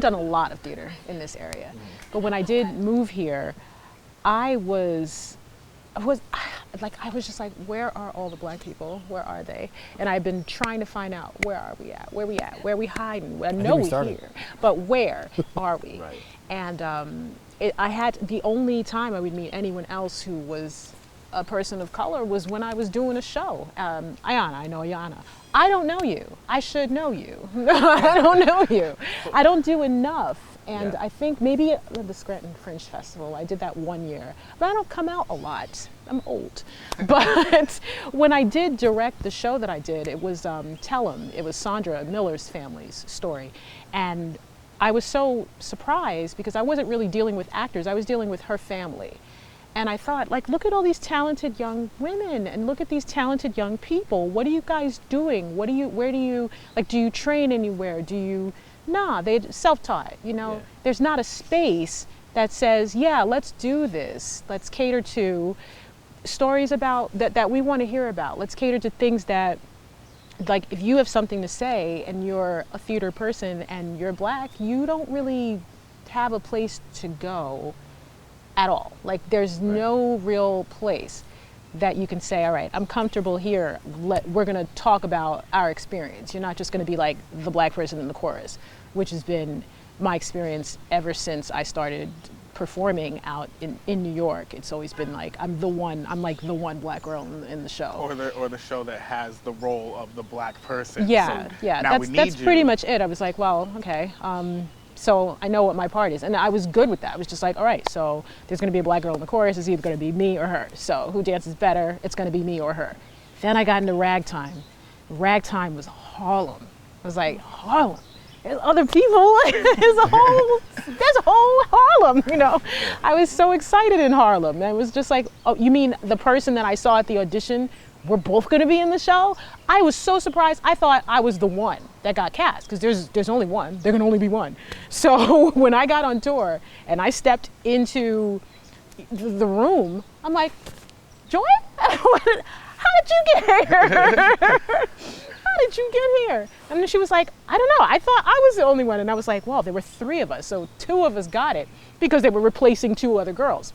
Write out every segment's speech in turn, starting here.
haven't done a lot of theater in this area, but when I did move here, I was just like, where are all the black people? Where are they? And I've been trying to find out, where are we at? Where we hiding? I know we're here, but where are we? Right. And I had, the only time I would meet anyone else who was a person of color was when I was doing a show. Ayanna, I know Ayanna. I don't know you. I should know you. I don't know you. I don't do enough. And I think maybe at the Scranton Fringe Festival, I did that 1 year, but I don't come out a lot. I'm old. But when I did direct the show that I did, it was Tell 'Em. It was Sandra Miller's family's story. And I was so surprised because I wasn't really dealing with actors. I was dealing with her family. And I thought, like, look at all these talented young women and look at these talented young people. What are you guys doing? Where do you, like, do you train anywhere? Nah, they're self-taught, you know? Yeah. There's not a space that says, yeah, let's do this. Let's cater to stories about, that we want to hear about. Let's cater to things that, like, if you have something to say and you're a theater person and you're black, you don't really have a place to go at all. Like, there's no real place that you can say, all right, I'm comfortable here. We're going to talk about our experience. You're not just going to be like the black person in the chorus, which has been my experience ever since I started performing out in New York. It's always been like, I'm like the one black girl in the show. Or the show that has the role of the black person. Yeah, so yeah, that's pretty much it. I was like, well, okay. So I know what my part is. And I was good with that. I was just like, all right, so there's going to be a black girl in the chorus. It's either going to be me or her. So who dances better? It's going to be me or her. Then I got into ragtime. Ragtime was Harlem. I was like, Harlem? There's other people. there's a whole Harlem, you know. I was so excited in Harlem. And it was just like, oh, you mean the person that I saw at the audition, we're both going to be in the show? I was so surprised. I thought I was the one that got cast because there's only one. There can only be one. So when I got on tour and I stepped into the room, I'm like, Joy, how did you get here? How did you get here? And then she was like, I don't know. I thought I was the only one. And I was like, well, there were 3 of us. So 2 of us got it because they were replacing 2 other girls.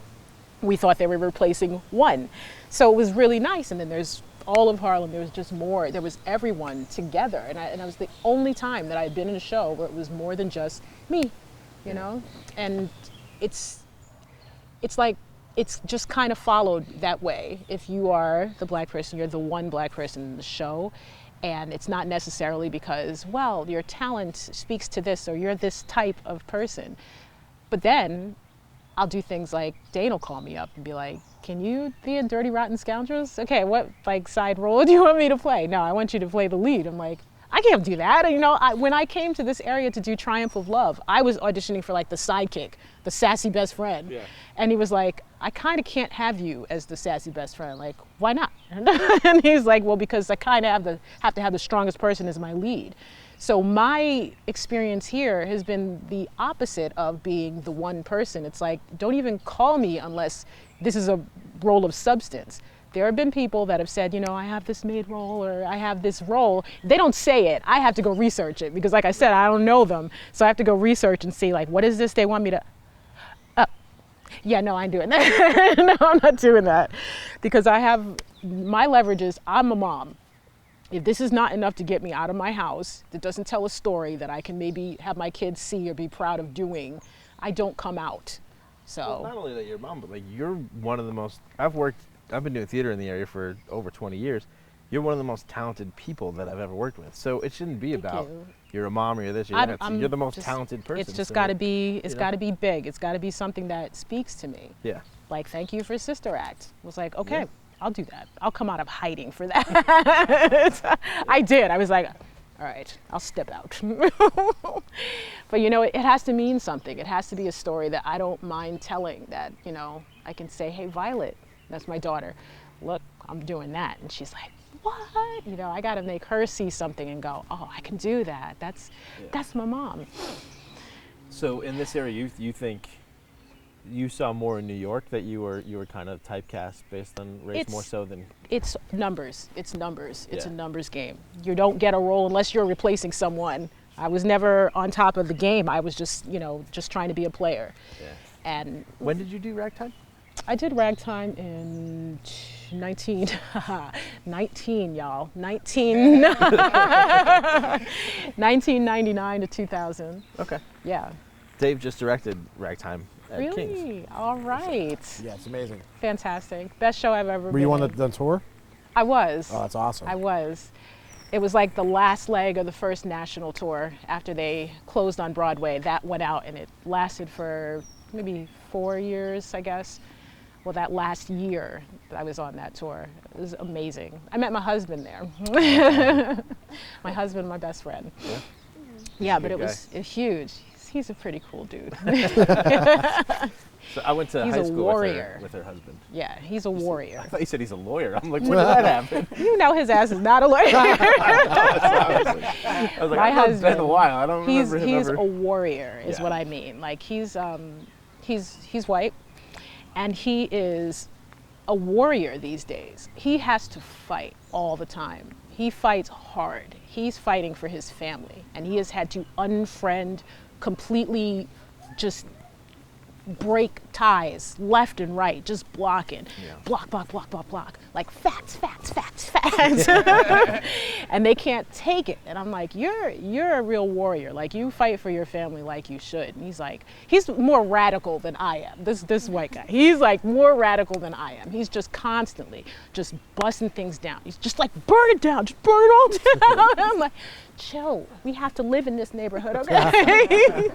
We thought they were replacing 1. So it was really nice. And then there's all of Harlem. There was just more. There was everyone together. And I was the only time that I had been in a show where it was more than just me, you know? And it's like, it's just kind of followed that way. If you are the black person, you're the one black person in the show. And it's not necessarily because, well, your talent speaks to this or you're this type of person. But then I'll do things like Dane will call me up and be like, can you be in Dirty Rotten Scoundrels? Okay, what like side role do you want me to play? No, I want you to play the lead. I'm like, I can't do that. You know, when I came to this area to do Triumph of Love, I was auditioning for like the sidekick, the sassy best friend. Yeah. And he was like, I kind of can't have you as the sassy best friend. Like, why not? And he's like, well, because I kind of have to have the strongest person as my lead. So my experience here has been the opposite of being the one person. It's like, don't even call me unless this is a role of substance. There have been people that have said, you know, I have this maid role or I have this role. They don't say it. I have to go research it because, like I said, I don't know them. So I have to go research and see, like, what is this they want me to... Yeah, no, I ain't doing that. No, I'm not doing that. Because my leverage is I'm a mom. If this is not enough to get me out of my house, that doesn't tell a story that I can maybe have my kids see or be proud of doing, I don't come out. So well, not only that you're a mom, but like you're one of the most, I've been doing theater in the area for over 20 years. You're one of the most talented people that I've ever worked with. So it shouldn't be about you're a mom or you're this, you're that. You're the most talented person. It's just got to be, got to be big. It's got to be something that speaks to me. Yeah. Like, thank you for Sister Act. It was like, okay, I'll do that. I'll come out of hiding for that. I did. I was like, all right, I'll step out. But, you know, it has to mean something. It has to be a story that I don't mind telling, that, you know, I can say, hey, Violet, that's my daughter, look, I'm doing that. And she's like, what? You know, I got to make her see something and go, oh, I can do that. That's my mom. So in this area, you think you saw more in New York that you were kind of typecast based on race more so than... It's numbers. It's numbers. It's a numbers game. You don't get a role unless you're replacing someone I was never on top of the game. I was just, you know, just trying to be a player. Yeah. And When did you do ragtime? I did ragtime in 19, y'all, 1999 to 2000. Okay. Yeah. Dave just directed ragtime at Really? King's. All right. Yeah, it's amazing. Fantastic. Best show I've ever Were been you on in. the tour? I was. Oh, that's awesome. I was. It was like the last leg of the first national tour after they closed on Broadway. That went out and it lasted for maybe 4 years, I guess. Well, that last year that I was on that tour, it was amazing. I met my husband there. My husband, my best friend. Yeah. Yeah, but Good it was huge. He's a pretty cool dude. So I went to He's high a school warrior. with her husband. Yeah, he's a warrior. I thought you said he's a lawyer. I'm like, when did that happen? You know his ass is not a lawyer. I was like, My I've known Ben husband, a while. I don't remember him he's ever. a warrior is Yeah. what I mean. Like he's white and he is a warrior these days. He has to fight all the time. He fights hard. He's fighting for his family and he has had to unfriend, completely just break ties left and right, just blocking. Yeah. Block, like facts. And they can't take it. And I'm like, you're a real warrior. Like you fight for your family like you should. And he's like, he's more radical than I am. This white guy. He's like more radical than I am. He's just constantly just busting things down. He's just like, burn it down, just burn it all down. I'm like, chill. We have to live in this neighborhood, okay?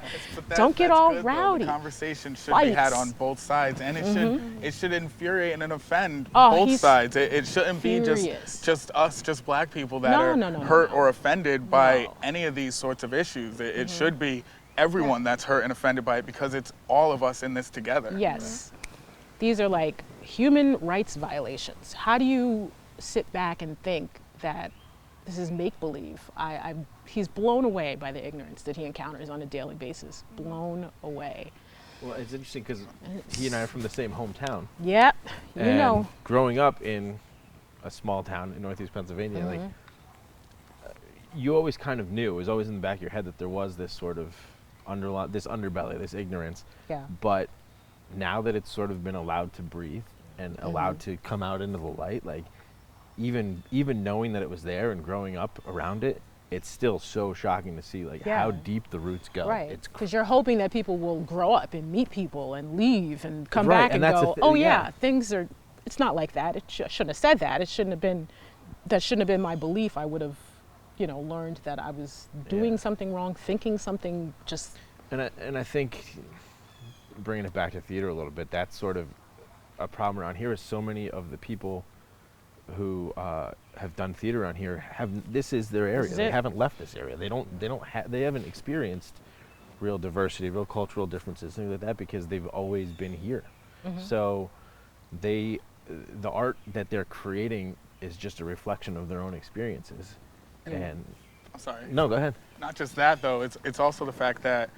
Don't get That's all good, though. rowdy. The conversation should be had Fights. on both sides, and it should infuriate and offend Oh, both he's sides. It shouldn't be furious. just us, just black people that No, are no, hurt or offended by No. any of these sorts of issues. It should be everyone that's hurt and offended by it because it's all of us in this together. Yes. These are like human rights violations. How do you sit back and think that this is make-believe? He's blown away by the ignorance that he encounters on a daily basis. Blown away. Well, it's interesting because he and I are from the same hometown. Yep, you And know. growing up in a small town in Northeast Pennsylvania, like you always kind of knew, it was always in the back of your head that there was this sort of this underbelly, this ignorance. Yeah. But now that it's sort of been allowed to breathe and allowed to come out into the light, like even knowing that it was there and growing up around it, it's still so shocking to see like how deep the roots go. Right, It's because you're hoping that people will grow up and meet people and leave and come Right, back and and that's go, the oh yeah. things are, it's not like that. It shouldn't have said that. It shouldn't have been, that shouldn't have been my belief. I would have, you know, learned that I was doing something wrong, thinking something just. And I think bringing it back to theater a little bit, that's sort of a problem around here is so many of the people who have done theater around here this is their area. They haven't left this area. They haven't experienced real diversity, real cultural differences, things like that, because they've always been here. So the art that they're creating is just a reflection of their own experiences. And I'm sorry. no, go ahead. Not just that though, it's also the fact that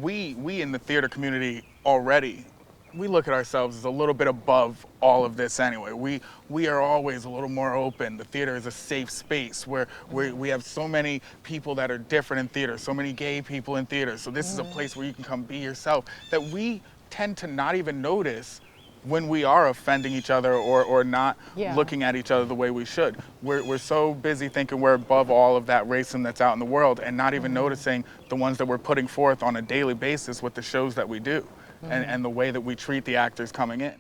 we in the theater community already, we look at ourselves as a little bit above all of this anyway. We are always a little more open. The theater is a safe space where we have so many people that are different in theater, so many gay people in theater. So this is a place where you can come be yourself, that we tend to not even notice when we are offending each other or not looking at each other the way we should. We're so busy thinking we're above all of that racism that's out in the world and not even noticing the ones that we're putting forth on a daily basis with the shows that we do. And the way that we treat the actors coming in.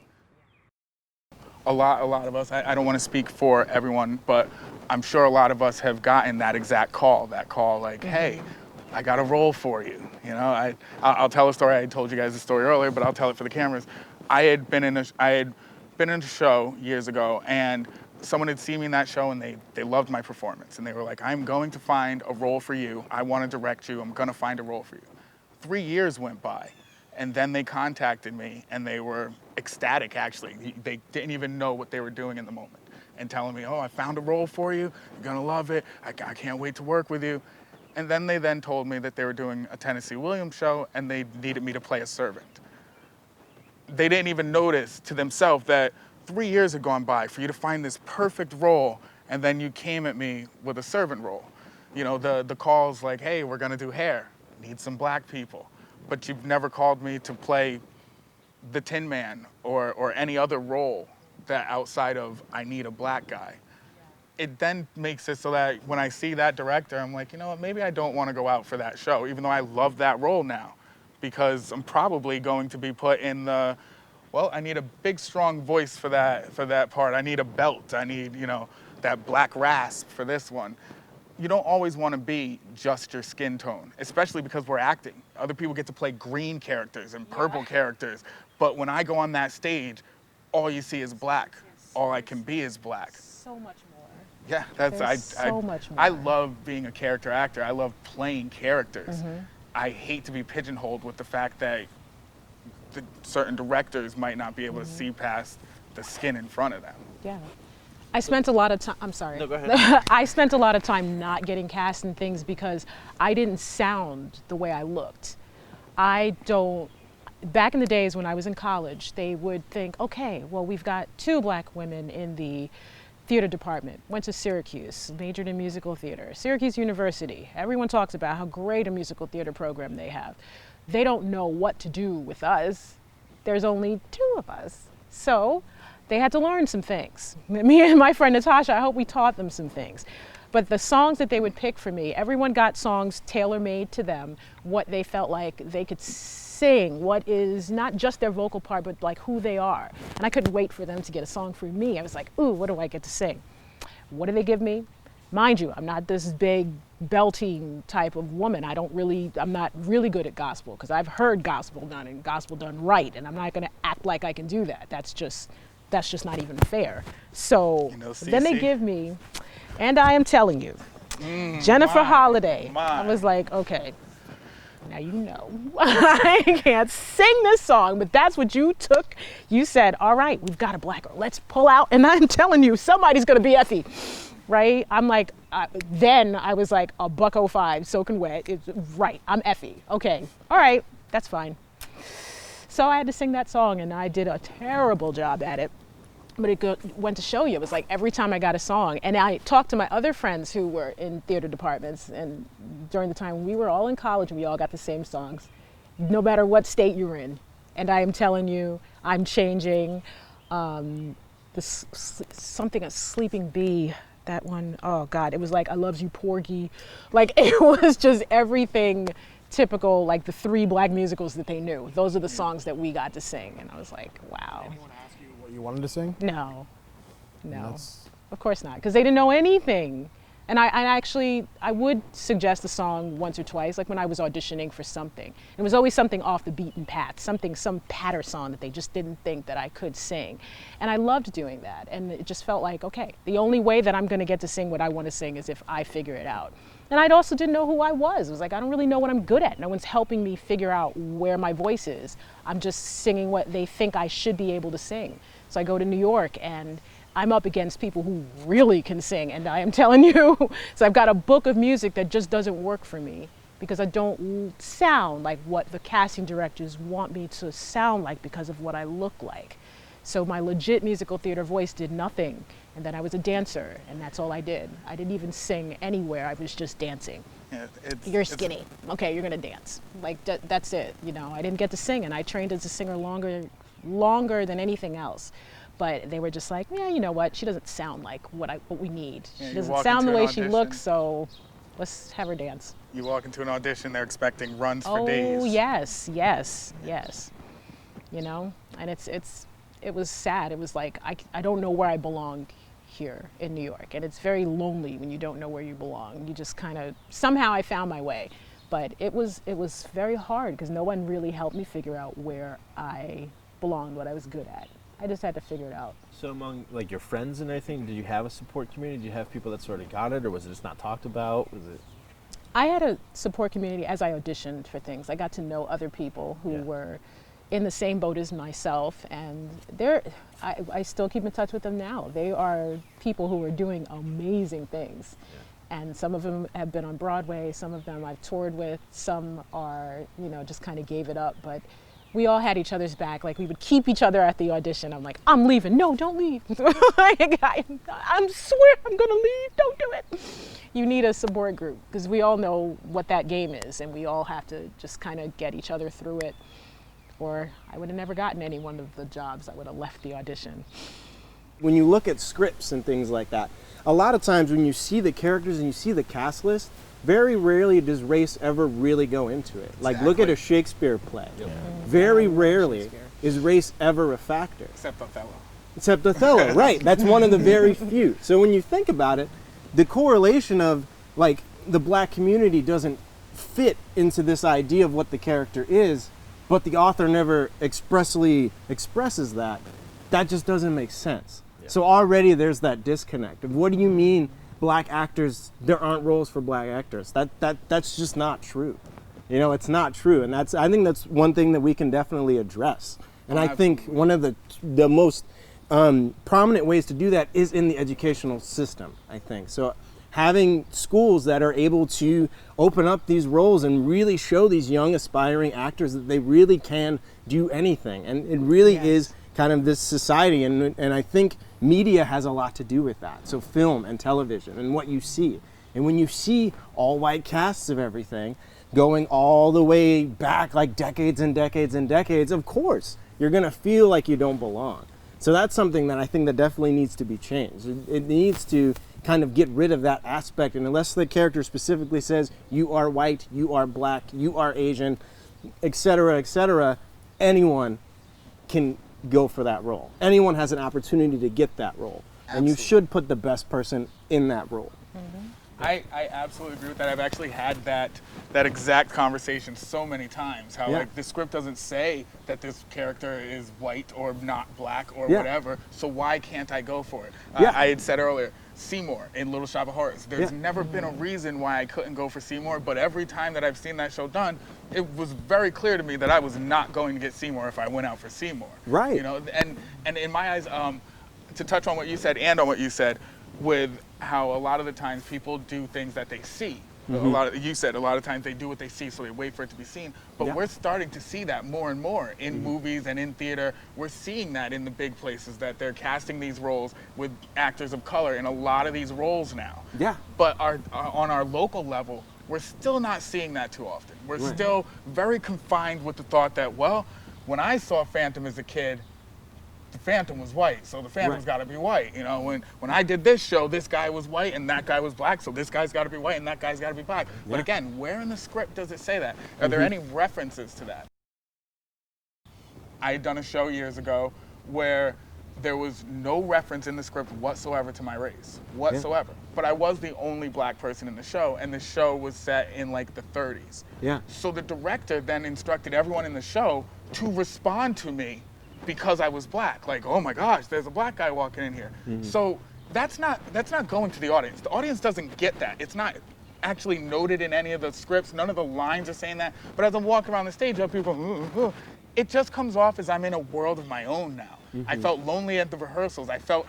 A lot of us, I don't want to speak for everyone, but I'm sure a lot of us have gotten that exact call, like, hey, I got a role for you. You know, I'll tell a story. I told you guys the story earlier, but I'll tell it for the cameras. I had been in a show years ago, and someone had seen me in that show, and they loved my performance, and they were like, I'm going to find a role for you. I want to direct you. I'm going to find a role for you. 3 years went by. And then they contacted me, and they were ecstatic, actually. They didn't even know what they were doing in the moment. And telling me, oh, I found a role for you. You're going to love it. I can't wait to work with you. And then they told me that they were doing a Tennessee Williams show, and they needed me to play a servant. They didn't even notice to themselves that 3 years had gone by for you to find this perfect role, and then you came at me with a servant role. You know, the calls like, hey, we're gonna do hair, need some black people. But you've never called me to play the Tin Man or any other role that outside of I need a black guy. It then makes it so that when I see that director, I'm like, you know what, maybe I don't want to go out for that show, even though I love that role now, because I'm probably going to be put in the, well, I need a big, strong voice for that part. I need a belt. I need, you know, that black rasp for this one. You don't always want to be just your skin tone, especially because we're acting. Other people get to play green characters and purple characters, but when I go on that stage, all you see is black. All I can be is black. So much more. Yeah, much more. I love being a character actor. I love playing characters. I hate to be pigeonholed with the fact that certain directors might not be able to see past the skin in front of them. Yeah. I spent a lot of time, I'm sorry. No, go ahead. I spent a lot of time not getting cast in things because I didn't sound the way I looked. Back in the days when I was in college, they would think, okay, well, we've got 2 black women in the theater department, went to Syracuse, majored in musical theater. Syracuse University, everyone talks about how great a musical theater program they have. They don't know what to do with us. There's only 2 of us. So they had to learn some things. Me and my friend Natasha, I hope we taught them some things. But the songs that they would pick for me, everyone got songs tailor-made to them, what they felt like they could sing, what is not just their vocal part, but like who they are. And I couldn't wait for them to get a song for me. I was like, ooh, what do I get to sing? What do they give me? Mind you, I'm not this big belting type of woman. I'm not really good at gospel because I've heard gospel done and gospel done right, and I'm not gonna act like I can do that. That's just not even fair. So then they give me, and I am telling you, Jennifer Holliday. I was like, okay, now you know, I can't sing this song, but that's what you took. You said, all right, we've got a black girl. Let's pull out, and I'm telling you, somebody's gonna be Effie, right? I'm like, then I was like a $105 soaking wet. It's right, I'm Effie. Okay, all right, that's fine. So I had to sing that song, and I did a terrible job at it. But it went to show you, it was like every time I got a song, and I talked to my other friends who were in theater departments, and during the time we were all in college, we all got the same songs, no matter what state you're in. And I am telling you, I'm changing something, a Sleeping Bee, that one, oh God, it was like I Loves You Porgy. Like it was just everything typical, like the 3 black musicals that they knew. Those are the songs that we got to sing. And I was like, wow. Anyone ask you what you wanted to sing? No, of course not, because they didn't know anything. And I would suggest a song once or twice, like when I was auditioning for something. It was always something off the beaten path, some patter song that they just didn't think that I could sing. And I loved doing that. And it just felt like, okay, the only way that I'm gonna get to sing what I want to sing is if I figure it out. And I also didn't know who I was. It was like, I don't really know what I'm good at. No one's helping me figure out where my voice is. I'm just singing what they think I should be able to sing. So I go to New York and I'm up against people who really can sing, and I am telling you, so I've got a book of music that just doesn't work for me because I don't sound like what the casting directors want me to sound like because of what I look like. So my legit musical theater voice did nothing, and then I was a dancer, and that's all I did. I didn't even sing anywhere, I was just dancing. Yeah, you're skinny, okay, you're gonna dance. Like that's it, you know. I didn't get to sing, and I trained as a singer longer than anything else. But they were just like, yeah, you know what? She doesn't sound like what we need. Yeah, she doesn't sound the way she looks, so let's have her dance. You walk into an audition, they're expecting runs for days. Oh, yes. You know, and it was sad. It was like, I don't know where I belong here in New York. And it's very lonely when you don't know where you belong. You just kind of, somehow I found my way. But it was very hard because no one really helped me figure out where I belonged, what I was good at. I just had to figure it out. So among like your friends and everything, did you have a support community? Did you have people that sort of got it, or was it just not talked about? Was it? I had a support community as I auditioned for things. I got to know other people who were in the same boat as myself, and I still keep in touch with them now. They are people who are doing amazing things. Yeah. And some of them have been on Broadway, some of them I've toured with, some are, you know, just kind of gave it up. But we all had each other's back. Like we would keep each other at the audition. I'm like, I'm leaving. No, don't leave. I swear I'm gonna leave. Don't do it. You need a support group because we all know what that game is, and we all have to just kind of get each other through it. Or I would have never gotten any one of the jobs. I would have left the audition. When you look at scripts and things like that, a lot of times when you see the characters and you see the cast list, very rarely does race ever really go into it. Like, look at a Shakespeare play. Yep. Very rarely is race ever a factor. Except Othello. Except Othello, right. That's one of the very few. So when you think about it, the correlation of, like, the black community doesn't fit into this idea of what the character is, but the author never expressly expresses that, that just doesn't make sense. Yeah. So already there's that disconnect of what do you mean black actors, there aren't roles for black actors. That's just not true. You know, it's not true. And I think that's one thing that we can definitely address. And I think one of the most prominent ways to do that is in the educational system, I think. So having schools that are able to open up these roles and really show these young aspiring actors that they really can do anything. And it really is kind of this society, and I think media has a lot to do with that. So film and television and what you see. And when you see all white casts of everything going all the way back like decades and decades and decades, of course, you're gonna feel like you don't belong. So that's something that I think that definitely needs to be changed. It needs to kind of get rid of that aspect, and unless the character specifically says you are white, you are black, you are Asian, etc., anyone can go for that role. Anyone has an opportunity to get that role. Absolutely. And you should put the best person in that role. Mm-hmm. I absolutely agree with that. I've actually had that exact conversation so many times. How like the script doesn't say that this character is white or not black or whatever, so why can't I go for it? I had said earlier, Seymour in Little Shop of Horrors. There's never been a reason why I couldn't go for Seymour, but every time that I've seen that show done, it was very clear to me that I was not going to get Seymour if I went out for Seymour. Right. You know, and in my eyes, to touch on what you said and on what you said, with how a lot of the times people do things that they see. Mm-hmm. You said a lot of times they do what they see, so they wait for it to be seen. But we're starting to see that more and more in movies and in theater. We're seeing that in the big places, that they're casting these roles with actors of color in a lot of these roles now. Yeah. But on our local level, we're still not seeing that too often. We're still very confined with the thought that, well, when I saw Phantom as a kid, the Phantom was white, so the Phantom's got to be white. You know, when I did this show, this guy was white and that guy was black, so this guy's got to be white and that guy's got to be black. But again, where in the script does it say that? Are there any references to that? I had done a show years ago where there was no reference in the script whatsoever to my race, whatsoever. But I was the only black person in the show, and the show was set in like the 30s. Yeah. So the director then instructed everyone in the show to respond to me because I was black. Like, oh my gosh, there's a black guy walking in here. Mm-hmm. So that's not going to the audience. The audience doesn't get that. It's not actually noted in any of the scripts. None of the lines are saying that. But as I'm walking around the stage, people, it just comes off as I'm in a world of my own now. Mm-hmm. I felt lonely at the rehearsals. I felt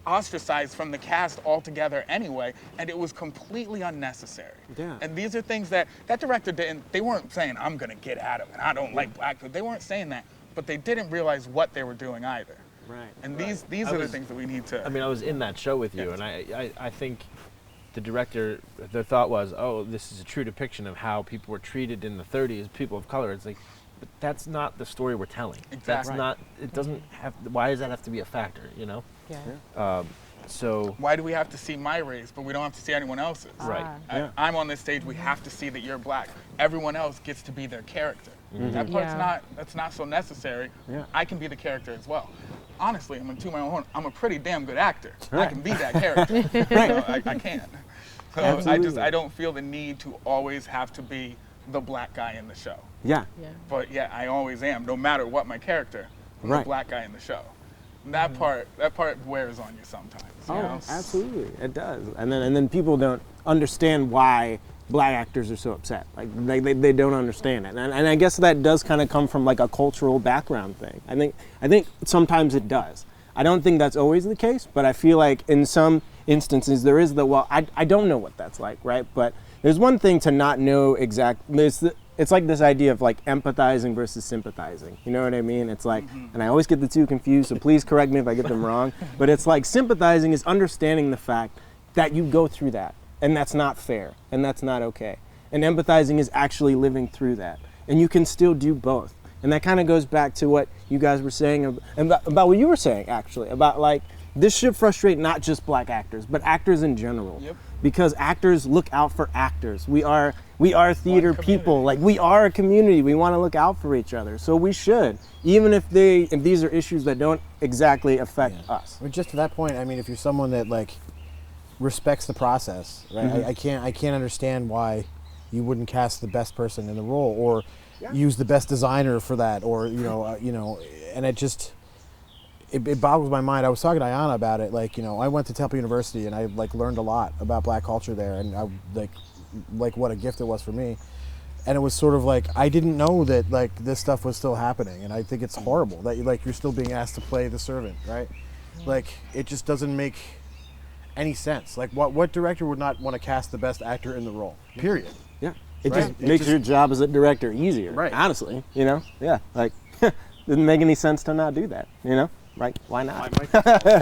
ostracized from the cast altogether anyway, and it was completely unnecessary. Yeah. And these are things that director they weren't saying, I'm gonna get at him and I don't like black people. They weren't saying that, but they didn't realize what they were doing either. Right. And these are the things that we need to... I mean, I was in that show with you, and I think the director, their thought was, oh, this is a true depiction of how people were treated in the 30s, people of color. It's like, but that's not the story we're telling. Exactly. That's not, it doesn't have, why does that have to be a factor, you know? Yeah. So why do we have to see my race, but we don't have to see anyone else's? Right. I'm on this stage, we have to see that you're black. Everyone else gets to be their character. Mm-hmm. That part's that's not so necessary. Yeah. I can be the character as well. Honestly, I'm gonna toot my own horn. I'm a pretty damn good actor. Right. I can be that character. I can. So I don't feel the need to always have to be the black guy in the show. Yeah. But I always am, no matter what my character. I'm the black guy in the show. And that part wears on you sometimes. You know? Absolutely, it does. And then people don't understand why black actors are so upset. Like they don't understand it. And I guess that does kind of come from like a cultural background thing. I think sometimes it does. I don't think that's always the case, but I feel like in some instances there is I don't know what that's like, right? But there's one thing to not know exactly. it's like this idea of like empathizing versus sympathizing. You know what I mean? It's like, and I always get the two confused, so please correct me if I get them wrong. But it's like sympathizing is understanding the fact that you go through that, and that's not fair, and that's not okay. And empathizing is actually living through that. And you can still do both. And that kind of goes back to what you guys were saying about what you were saying, actually, about like, this should frustrate not just black actors, but actors in general. Yep. Because actors look out for actors. We are theater people. Like, we are a community. We want to look out for each other. So we should, even if these are issues that don't exactly affect us. But just to that point, I mean, if you're someone that like respects the process, right? I can't understand why you wouldn't cast the best person in the role, or use the best designer for that, or and it boggles my mind. I was talking to Ayana about it. Like, I went to Temple University and I like learned a lot about black culture there, and I like what a gift it was for me. And it was sort of like, I didn't know that like this stuff was still happening, and I think it's horrible that you're still being asked to play the servant, right? Like, it just doesn't make any sense. Like, what director would not want to cast the best actor in the role? Period. Yeah. It just makes your job as a director easier. Right. Honestly, Yeah. Like, didn't make any sense to not do that. Right? Why not?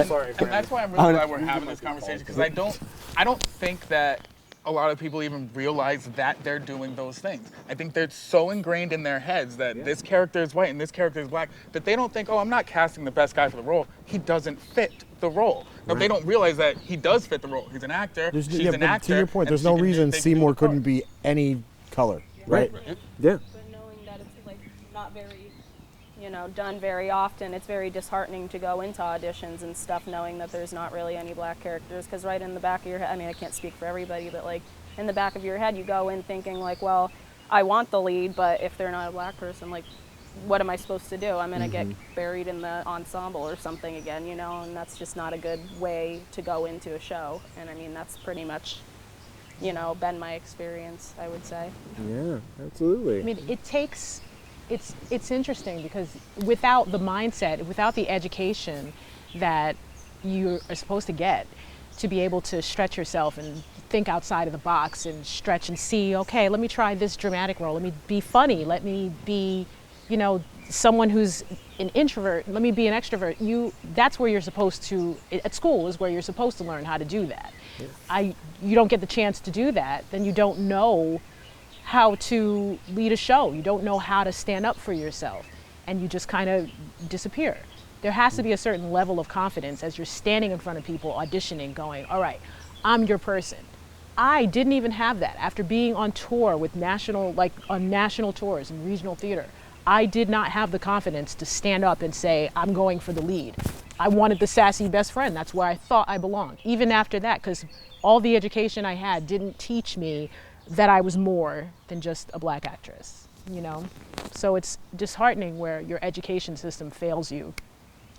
Sorry, and that's why I'm really glad we're having this conversation, because I don't think that a lot of people even realize that they're doing those things. I think they're so ingrained in their heads that this character is white and this character is black that they don't think, oh, I'm not casting the best guy for the role. He doesn't fit the role. No, they don't realize that he does fit the role. He's an actor. She's an actor. To your point, there's no reason Seymour couldn't be any color, right? Yeah. But knowing that it's like not very, done very often, it's very disheartening to go into auditions and stuff knowing that there's not really any black characters, because right in the back of your head, I mean, I can't speak for everybody, but like in the back of your head, you go in thinking like, well, I want the lead, but if they're not a black person, like, what am I supposed to do? I'm gonna get buried in the ensemble or something again, and that's just not a good way to go into a show. And I mean, that's pretty much, been my experience, I would say. Yeah, absolutely. I mean, it's interesting because without the mindset, without the education that you are supposed to get to be able to stretch yourself and think outside of the box and stretch and see, okay, let me try this dramatic role. Let me be funny. Let me be, someone who's an introvert. Let me be an extrovert. That's where you're supposed to, at school is where you're supposed to learn how to do that. Yeah. You don't get the chance to do that, then you don't know how to lead a show. You don't know how to stand up for yourself, and you just kind of disappear. There has to be a certain level of confidence as you're standing in front of people auditioning, going, all right, I'm your person. I didn't even have that. After being on tour with on national tours and regional theater, I did not have the confidence to stand up and say, I'm going for the lead. I wanted the sassy best friend. That's where I thought I belonged. Even after that, because all the education I had didn't teach me that I was more than just a black actress, So it's disheartening where your education system fails you.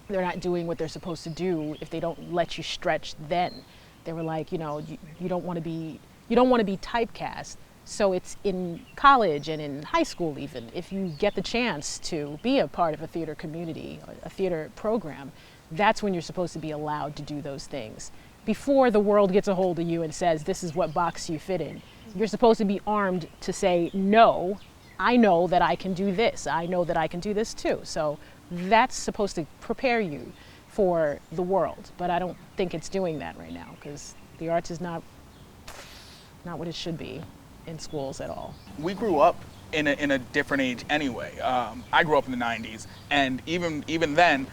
They're not doing what they're supposed to do if they don't let you stretch then. They were like, you don't want to be typecast. So it's in college and in high school even, if you get the chance to be a part of a theater community, a theater program, that's when you're supposed to be allowed to do those things. Before the world gets a hold of you and says, this is what box you fit in. You're supposed to be armed to say, no, I know that I can do this. I know that I can do this too. So that's supposed to prepare you for the world. But I don't think it's doing that right now, because the arts is not what it should be in schools at all. We grew up in a different age anyway. I grew up in the 90s, and even then,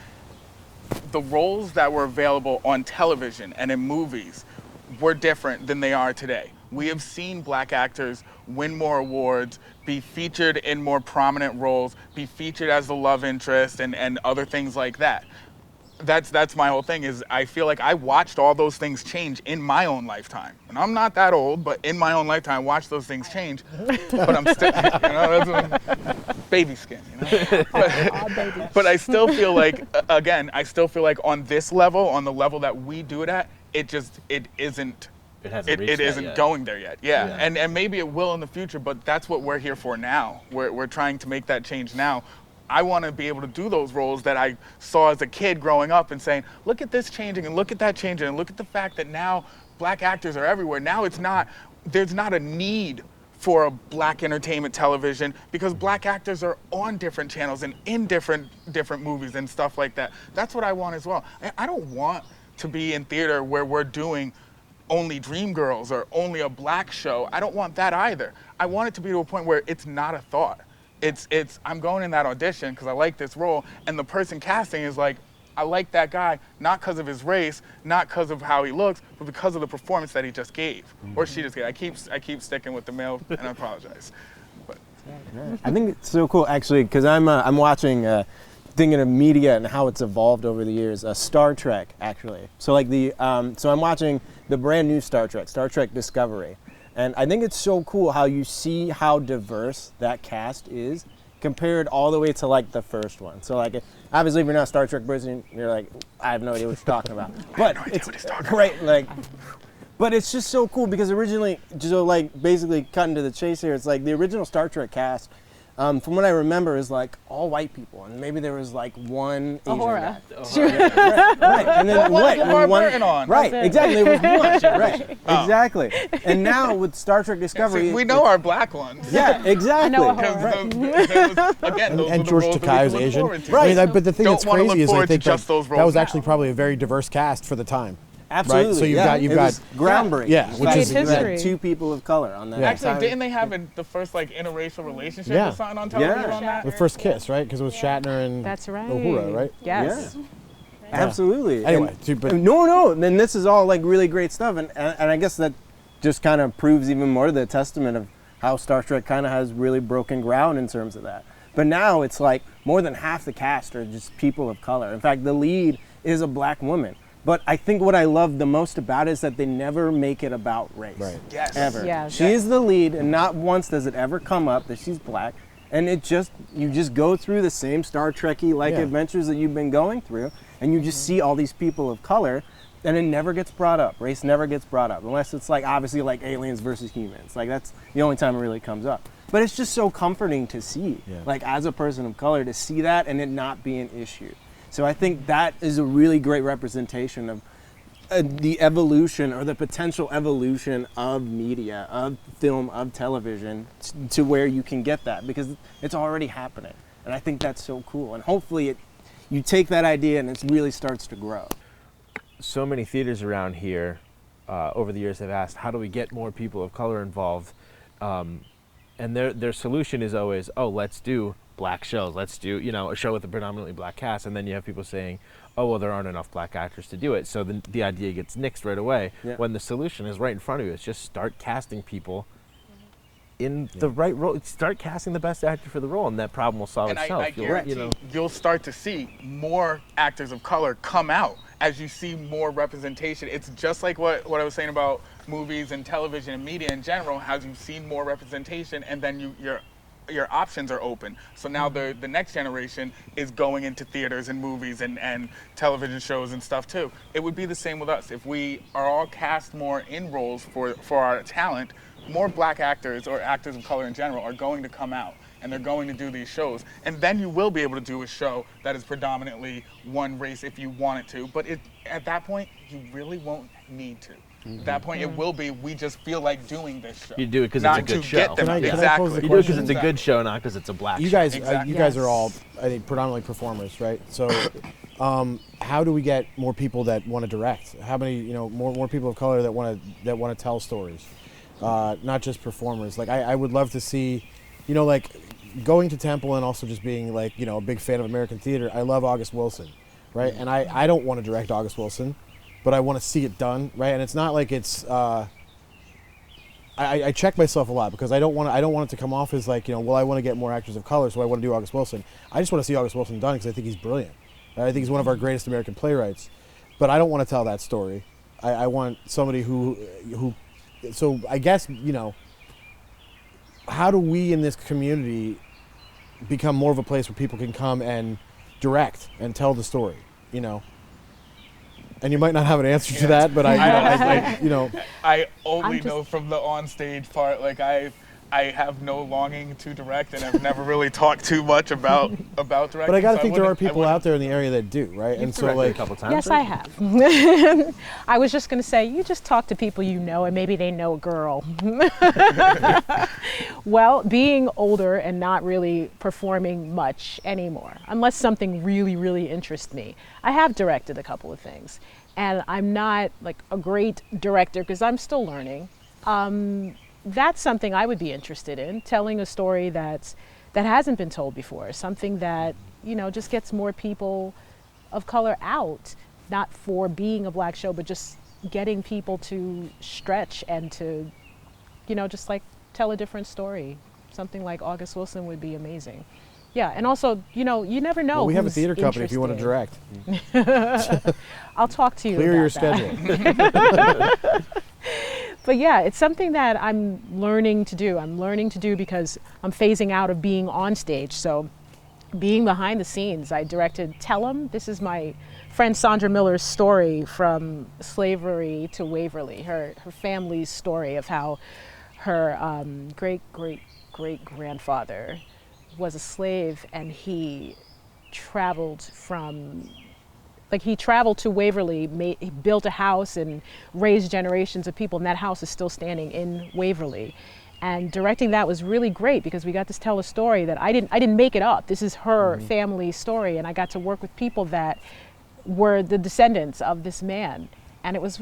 the roles that were available on television and in movies were different than they are today. We have seen black actors win more awards, be featured in more prominent roles, be featured as the love interest and other things like that. That's my whole thing, is I feel like I watched all those things change in my own lifetime. And I'm not that old, but in my own lifetime, I watched those things change. But I'm still, that's baby skin, But I still feel like, again, on this level, on the level that we do it at, it isn't going there yet. Yeah. And maybe it will in the future, but that's what we're here for now. We're trying to make that change now. I want to be able to do those roles that I saw as a kid growing up and saying, look at this changing and look at that changing and look at the fact that now black actors are everywhere. Now there's not a need for a black entertainment television, because black actors are on different channels and in different movies and stuff like that. That's what I want as well. I don't want to be in theater where we're doing only Dreamgirls or only a black show. I don't want that either. I want it to be to a point where it's not a thought. It's I'm going in that audition because I like this role, and the person casting is like, I like that guy, not because of his race, not because of how he looks, but because of the performance that he just gave, or she just gave. I keep sticking with the male, and I apologize. But I think it's so cool, actually, because I'm watching, thinking of media and how it's evolved over the years. Star Trek, actually. So like so I'm watching the brand new Star Trek Discovery, and I think it's so cool how you see how diverse that cast is compared all the way to like the first one. So like, obviously if you're not a Star Trek person, you're like, I have no idea what you're talking about. But it's right, like, but it's just so cool because originally, just like basically cutting to the chase here, it's like the original Star Trek cast, from what I remember, is like all white people, and maybe there was like one Asian guy. Right. And then one, right, exactly. It was one, right, exactly. And now with Star Trek Discovery, we know our black ones. Yeah, exactly. And George Takei is Asian, right? I mean, but the thing that's crazy is I think that was actually now. probably a very diverse cast for the time. Absolutely. Right? So you've got groundbreaking. Yeah, which is history. Two people of color on that. Yeah. Actually, didn't they have the first like interracial relationship or something on television on that? The first kiss, right? Because it was Shatner and That's right. Uhura, right? Yes. Yeah. Absolutely. Anyway, no. Then this is all like really great stuff, and I guess that just kind of proves even more the testament of how Star Trek kind of has really broken ground in terms of that. But now it's like more than half the cast are just people of color. In fact, the lead is a black woman. But I think what I love the most about it is that they never make it about race. Right. Yes. Ever. Yes. She is the lead, and not once does it ever come up that she's black. And you just go through the same Star Trek-y adventures that you've been going through, and you just see all these people of color, and it never gets brought up. Race never gets brought up, unless it's like obviously like aliens versus humans. Like that's the only time it really comes up. But it's just so comforting to see, like as a person of color, to see that and it not be an issue. So I think that is a really great representation of the evolution or the potential evolution of media, of film, of television, to where you can get that, because it's already happening. And I think that's so cool. And hopefully you take that idea and it really starts to grow. So many theaters around here over the years have asked, how do we get more people of color involved? And their solution is always, let's do black shows. Let's do, a show with a predominantly black cast. And then you have people saying, there aren't enough black actors to do it. So the idea gets nixed right away. Yeah. When the solution is right in front of you. It's just start casting people in the right role. Start casting the best actor for the role, and that problem will solve itself. I guarantee you'll start to see more actors of color come out as you see more representation. It's just like what I was saying about movies and television and media in general. As you've seen more representation, and then your options are open. So now the next generation is going into theaters and movies and television shows and stuff too. It would be the same with us. If we are all cast more in roles for our talent, more black actors or actors of color in general are going to come out, and they're going to do these shows. And then you will be able to do a show that is predominantly one race if you want it to. But at that point, you really won't need to. At that point, it will be, we just feel like doing this show. You do it because it's a good show. Exactly. You do it because it's a good show, not because it's a black show. You guys are all, I think, predominantly performers, right? So how do we get more people that want to direct? How many, more people of color that want to tell stories? Not just performers. Like I would love to see, like going to Temple and also just being like, a big fan of American theater. I love August Wilson, right? And I don't want to direct August Wilson, but I want to see it done, right? And it's not like it's. I check myself a lot because I don't want it to come off as like, I want to get more actors of color, so I want to do August Wilson. I just want to see August Wilson done because I think he's brilliant. I think he's one of our greatest American playwrights, but I don't want to tell that story. I want somebody who. So I guess, how do we in this community become more of a place where people can come and direct and tell the story, And you might not have an answer to that, but I only know from the on-stage part. Like I have no longing to direct, and I've never really talked too much about directing. But I got to so think there are people wouldn't- out there in the area that do, right? You've And so, directed like, a couple times. Yes, right? I have. I was just going to say, you just talk to people you know, and maybe they know a girl. Well, being older and not really performing much anymore, unless something really, really interests me, I have directed a couple of things. And I'm not like a great director because I'm still learning. That's something I would be interested in, telling a story that hasn't been told before, something that, you know, just gets more people of color out, not for being a black show, but just getting people to stretch and to, you know, just like tell a different story. Something like August Wilson would be amazing. Yeah, and also, you know, you never know. well, we have a who's theater company if you want to interested. direct. I'll talk to you Clear about your that. schedule. But yeah, it's something that I'm learning to do. I'm learning to do because I'm phasing out of being on stage. So being behind the scenes, I directed Tell 'Em. This is my friend Sandra Miller's story from slavery to Waverly, her family's story of how her great-great-great-grandfather was a slave, and he traveled to Waverly, he built a house and raised generations of people, and that house is still standing in Waverly. And directing that was really great because we got to tell a story that I didn't make it up. This is her family story, and I got to work with people that were the descendants of this man. And it was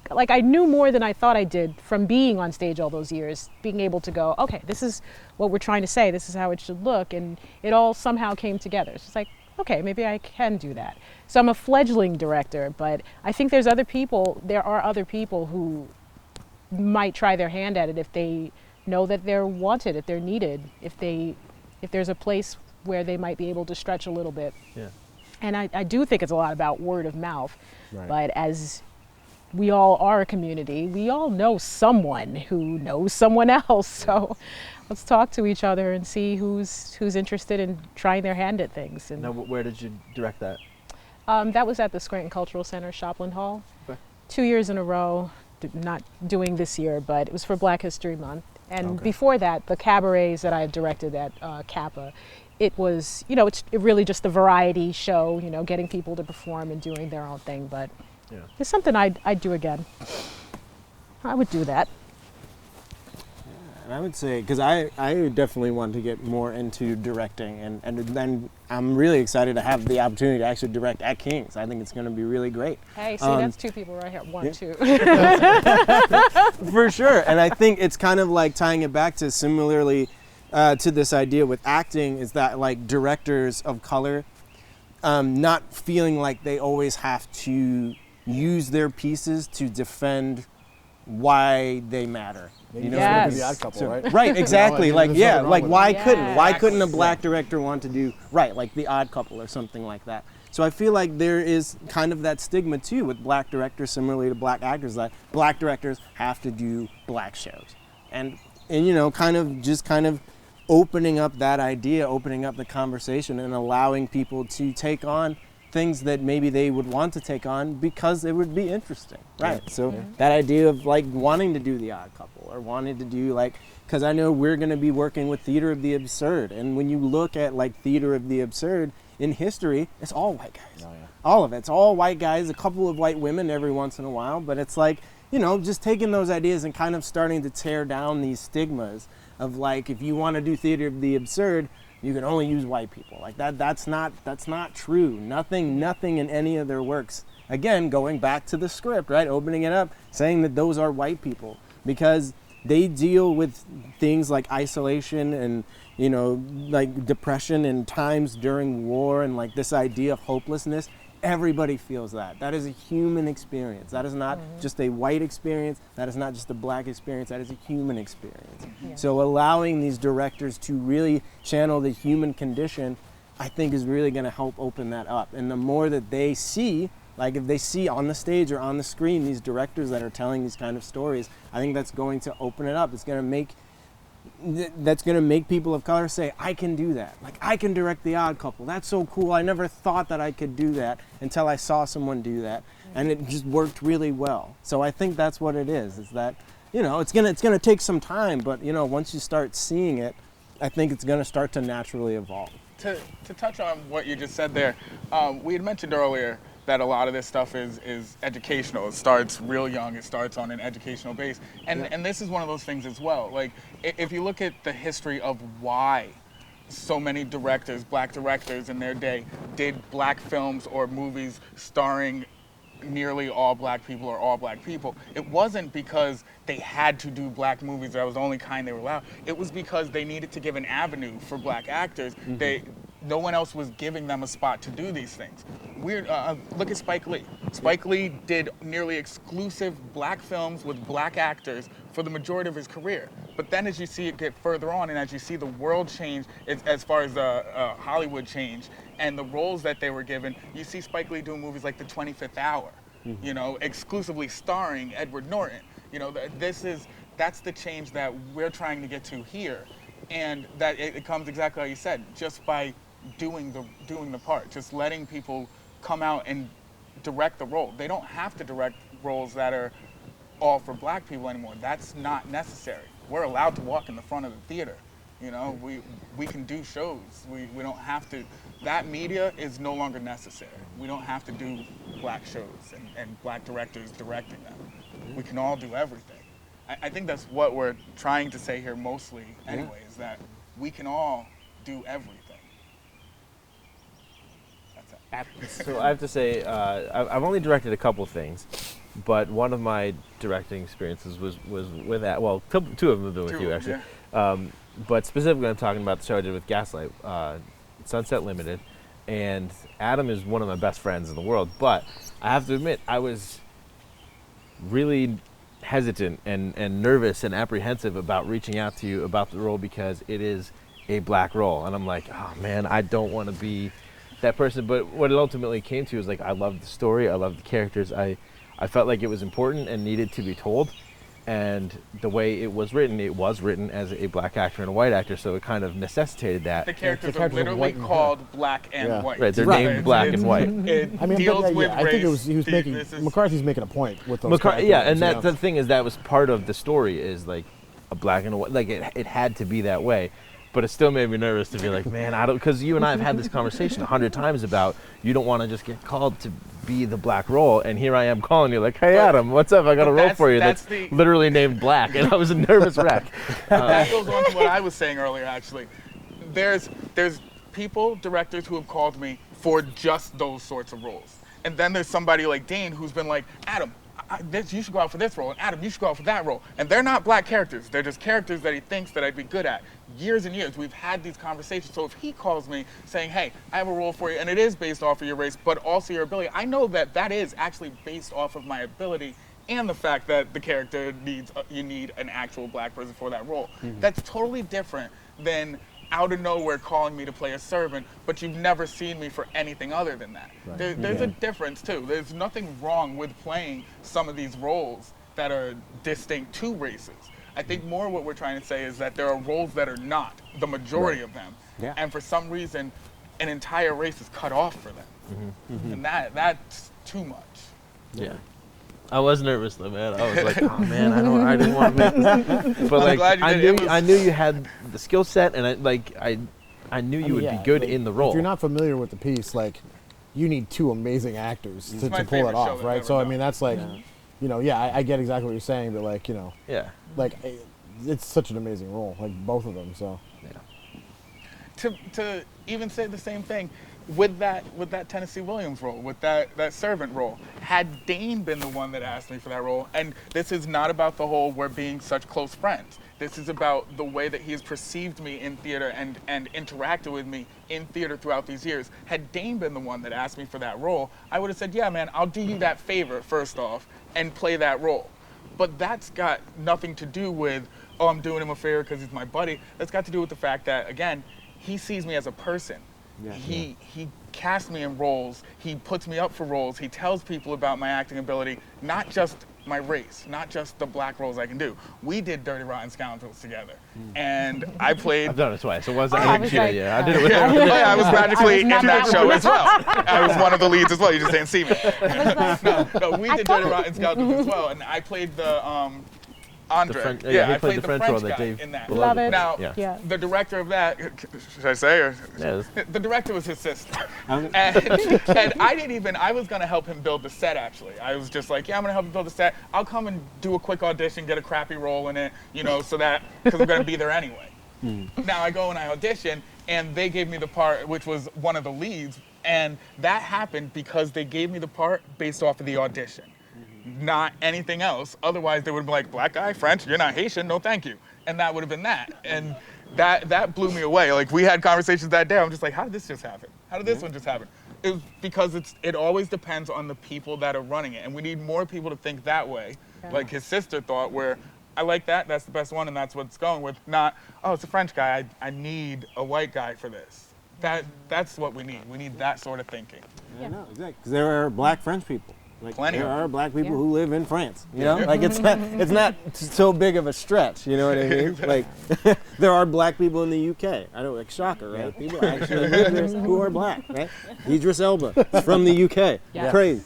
like I knew more than I thought I did from being on stage all those years, being able to go, okay, this is what we're trying to say, this is how it should look, and it all somehow came together. It's just like, okay, maybe I can do that. So I'm a fledgling director, but I think there are other people who might try their hand at it if they know that they're wanted, if they're needed, if there's a place where they might be able to stretch a little bit. Yeah. And I do think it's a lot about word of mouth, Right. but as we all are a community, we all know someone who knows someone else. So let's talk to each other and see who's interested in trying their hand at things. And Now, where did you direct that? that was at the Scranton Cultural Center, Shopland Hall. Okay. 2 years in a row, not doing this year, but it was for Black History Month. And Okay. before that, the cabarets that I directed at Kappa, it was, you know, it's really just a variety show, you know, getting people to perform and doing their own thing. But Yeah. it's something I'd do again. I would do that. And I would say, because I definitely want to get more into directing, and then I'm really excited to have the opportunity to actually direct at King's. I think it's going to be really great. Hey, see, that's two people right here. One, yeah. two. For sure. And I think it's kind of like tying it back to similarly to this idea with acting, is that like directors of color not feeling like they always have to use their pieces to defend why they matter. Maybe You know, that's Yes. what the odd couple, right? Right, exactly. You know, Like, there's yeah, nothing wrong like with why that. why couldn't a Yes. black director want to do, right, like The Odd Couple or something like that. So I feel like there is kind of that stigma too with black directors, similarly to black actors, that black directors have to do black shows. And you know, kind of opening up that idea, opening up the conversation and allowing people to take on things that maybe they would want to take on because it would be interesting, right? So that idea of like wanting to do The Odd Couple or wanting to do like, because I know we're going to be working with Theater of the Absurd, and when you look at like Theater of the Absurd in history, it's all white guys. Oh, yeah. All of it. It's all white guys, a couple of white women every once in a while, but it's like, you know, just taking those ideas and kind of starting to tear down these stigmas of like, if you want to do Theater of the Absurd, you can only use white people. Like that's not true. Nothing in any of their works. Again, going back to the script, right? Opening it up, saying that those are white people because they deal with things like isolation and, you know, like depression and times during war and like this idea of hopelessness. Everybody feels that. That is a human experience. That is not just a white experience. That is not just a black experience. That is a human experience. Yeah. So allowing these directors to really channel the human condition, I think is really going to help open that up. And the more that they see, like if they see on the stage or on the screen these directors that are telling these kind of stories, I think that's going to open it up. It's going to make people of color say, I can do that. Like, I can direct The Odd Couple. That's so cool. I never thought that I could do that until I saw someone do that. And it just worked really well. So I think that's what it is that you know, it's gonna take some time, but you know, once you start seeing it, I think it's gonna start to naturally evolve. To touch on what you just said there, we had mentioned earlier that a lot of this stuff is educational. It starts real young. It starts on an educational base, and this is one of those things as well. Like if you look at the history of why so many directors, black directors in their day, did black films or movies starring nearly all black people or all black people, it wasn't because they had to do black movies, that was the only kind they were allowed. It was because they needed to give an avenue for black actors. No one else was giving them a spot to do these things. Look at Spike Lee. Spike Lee did nearly exclusive black films with black actors for the majority of his career. But then as you see it get further on and as you see the world change as far as Hollywood change and the roles that they were given, you see Spike Lee doing movies like The 25th Hour, you know, exclusively starring Edward Norton. You know, that's the change that we're trying to get to here. And that it comes exactly how you said, just by doing the part, just letting people come out and direct the role. They don't have to direct roles that are all for black people anymore. That's not necessary. We're allowed to walk in the front of the theater. You know, we can do shows. We don't have to. That media is no longer necessary. We don't have to do black shows and black directors directing them. We can all do everything. I think that's what we're trying to say here mostly anyway, is that we can all do everything. That's it. So I have to say, I've only directed a couple things, but one of my directing experiences was with that. Well, two of them have been with you, actually. Yeah. But specifically, I'm talking about the show I did with Gaslight, Sunset Limited. And Adam is one of my best friends in the world. But I have to admit, I was really hesitant and nervous and apprehensive about reaching out to you about the role because it is a black role. And I'm like, oh man, I don't want to be that person. But what it ultimately came to is like, I love the story, I love the characters. I felt like it was important and needed to be told. And the way it was written as a black actor and a white actor, so it kind of necessitated that. The characters are literally called black and white. Right, they're named black and white. I mean, deals with I think he was making, McCarthy's making a point with those yeah, and that the thing is that was part of the story is like a black and a white, like it had to be that way. But it still made me nervous to be like, man, I don't, because you and I have had this conversation 100 times about you don't want to just get called to be the black role, and here I am calling you like, hey Adam, what's up? I got a role for you that's literally named black, and I was a nervous wreck. That goes on to what I was saying earlier. Actually, there's people, directors who have called me for just those sorts of roles, and then there's somebody like Dane who's been like, Adam, you should go out for this role, and Adam, you should go out for that role. And they're not black characters. They're just characters that he thinks that I'd be good at. Years and years, we've had these conversations. So if he calls me saying, hey, I have a role for you, and it is based off of your race, but also your ability, I know that that is actually based off of my ability and the fact that the character you need an actual black person for that role. That's totally different than out of nowhere calling me to play a servant, but you've never seen me for anything other than that. Right. There's a difference too. There's nothing wrong with playing some of these roles that are distinct to races. I think more what we're trying to say is that there are roles that are not, the majority of them, and for some reason, an entire race is cut off for them. And that's too much. Yeah. I was nervous though, man. I was like, oh man, I didn't want to make this. But like, I knew you had the skill set, and I knew you would be good in the role. If you're not familiar with the piece, like, you need two amazing actors to pull it off, right? So I mean, that's like, you know, I get exactly what you're saying, but like, you know, like, it's such an amazing role, like both of them. So to even say the same thing. With that Tennessee Williams role, with that servant role, had Dane been the one that asked me for that role, and this is not about the whole we're being such close friends. This is about the way that he has perceived me in theater and interacted with me in theater throughout these years. Had Dane been the one that asked me for that role, I would have said, yeah, man, I'll do you that favor first off and play that role. But that's got nothing to do with, oh, I'm doing him a favor because he's my buddy. That's got to do with the fact that, again, he sees me as a person. He casts me in roles, he puts me up for roles, he tells people about my acting ability, not just my race, not just the black roles I can do. We did Dirty Rotten Scoundrels together, and I played... I've done it twice, it wasn't... I did it with I was practically in that show as well. I was one of the leads as well, you just didn't see me. No, we did Dirty Rotten Scoundrels as well, and I played the Andre. he I played the French role guy that Dave in that. Love it. Now, Yeah. the director of that, should I say? Or, Yeah, the director was his sister. and I was going to help him build the set, actually. I was just like, yeah, I'm going to help you build the set. I'll come and do a quick audition, get a crappy role in it, so that, because I'm going to be there anyway. Now I go and I audition, and they gave me the part, which was one of the leads, and that happened because they gave me the part based off of the audition. Not anything else. Otherwise, they would have been like, black guy, French, you're not Haitian, no thank you. And that would have been that. And that blew me away. Like, we had conversations that day. I'm just like, how did this just happen? How did this one just happen? It was because it always depends on the people that are running it. And we need more people to think that way. Yeah. Like his sister thought, where I like that, that's the best one, and that's what it's going with. Not, oh, it's a French guy, I need a white guy for this. That's what we need. We need that sort of thinking. Yeah, no, exactly. Because there are black French people. Like, plenty. There are black people who live in France. Like it's not so big of a stretch. You know what I mean? Like there are black people in the UK. I don't like shocker, right? People actually live there who are black, right? Idris Elba from the UK. Yeah. Crazy.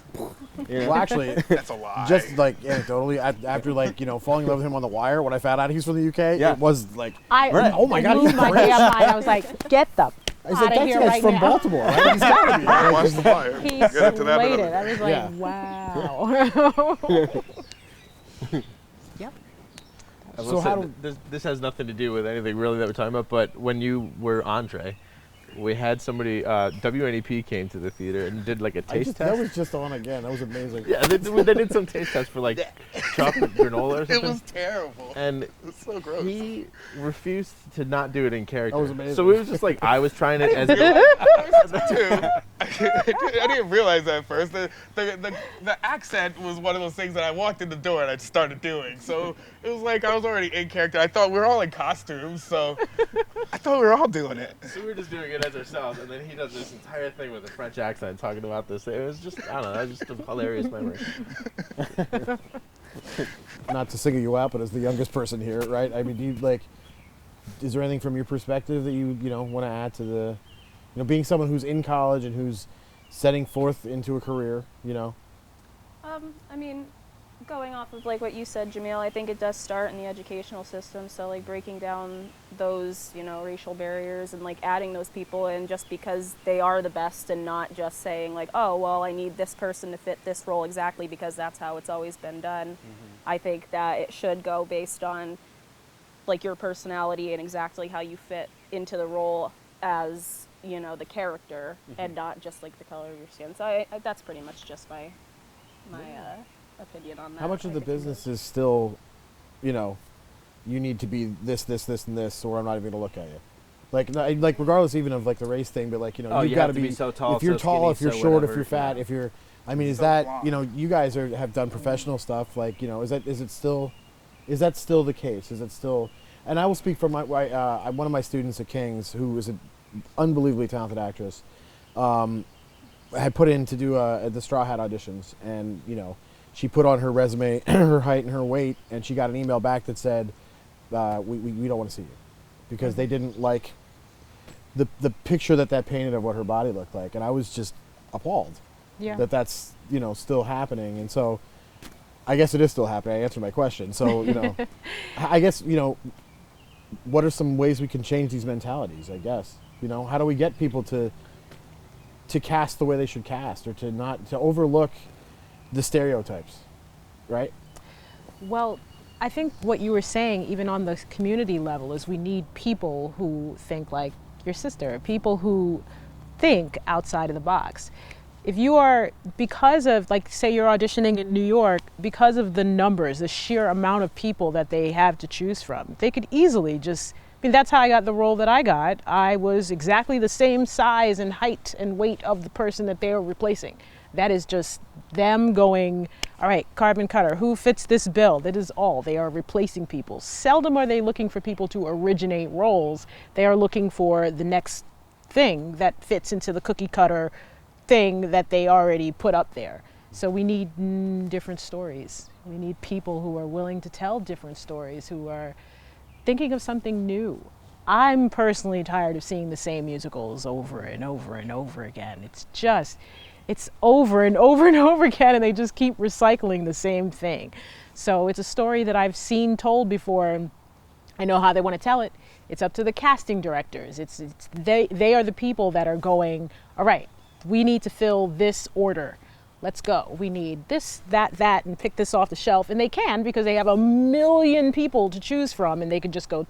Well, actually, that's a lie. Just like anecdotally, after falling in love with him on The Wire, when I found out he's from the UK, it was like, oh my God, he's my French. I was like, get the I said, that guy's right from now. Baltimore. Right? He's gotta be. Right? Watch The Wire. He Get into that slayed bit it. I was like, wow. Yep. So this has nothing to do with anything really that we're talking about, but when you were Andre, we had somebody, WNEP came to the theater and did like a taste test. That was just on again. That was amazing. Yeah, they did some taste tests for like chocolate granola or something. It was terrible. And it was so gross. He refused to not do it in character. That was amazing. So it was just like, I was trying it as I didn't realize that at first. The accent was one of those things that I walked in the door and I started doing. So it was like I was already in character. I thought we were all in costumes, so I thought we were all doing it. So we were just doing it as ourselves, and then he does this entire thing with a French accent talking about this. It was just, I don't know, that was just a hilarious memory. Not to single you out, but as the youngest person here, right? I mean, do you is there anything from your perspective that you want to add to the, being someone who's in college and who's setting forth into a career, I mean, going off of like what you said, Jamil, I think it does start in the educational system. So like breaking down those, racial barriers and like adding those people in just because they are the best and not just saying like, oh, well, I need this person to fit this role exactly because that's how it's always been done. Mm-hmm. I think that it should go based on like your personality and exactly how you fit into the role as, the character and not just like the color of your skin. So I that's pretty much just my opinion on that. How much of the business is still, you need to be this, and this, or I'm not even going to look at you? Like regardless even of like the race thing, but like, you've got to be so tall, if you're so tall, skinny, if you're so short, whatever, if you're fat, if you're, I mean, is So that, blonde. you guys have done professional stuff, like, is that still the case? Is it still, and I will speak for one of my students at King's, who is an unbelievably talented actress, had put in to do the Straw Hat auditions, and, she put on her resume her height and her weight, and she got an email back that said, we don't want to see you, because they didn't like the picture that painted of what her body looked like. And I was just appalled that's still happening. And so I guess it is still happening. I answered my question. So I guess what are some ways we can change these mentalities? I guess how do we get people to cast the way they should cast, or to overlook the stereotypes, right? Well, I think what you were saying, even on the community level, is we need people who think like your sister, people who think outside of the box. If you are, because of, like, say you're auditioning in New York, because of the numbers, the sheer amount of people that they have to choose from, they could easily just, that's how I got the role that I got. I was exactly the same size and height and weight of the person that they were replacing. That is just them going, all right, carbon cutter, who fits this bill? That is all. They are replacing people. Seldom are they looking for people to originate roles. They are looking for the next thing that fits into the cookie cutter thing that they already put up there. So we need different stories. We need people who are willing to tell different stories, who are thinking of something new. I'm personally tired of seeing the same musicals over and over and over again. It's just, it's over and over and over again, and they just keep recycling the same thing. So it's a story that I've seen told before, and I know how they want to tell it. It's up to the casting directors. They are the people that are going, all right, we need to fill this order. Let's go. We need this, that, and pick this off the shelf. And they can, because they have a million people to choose from, and they can just go,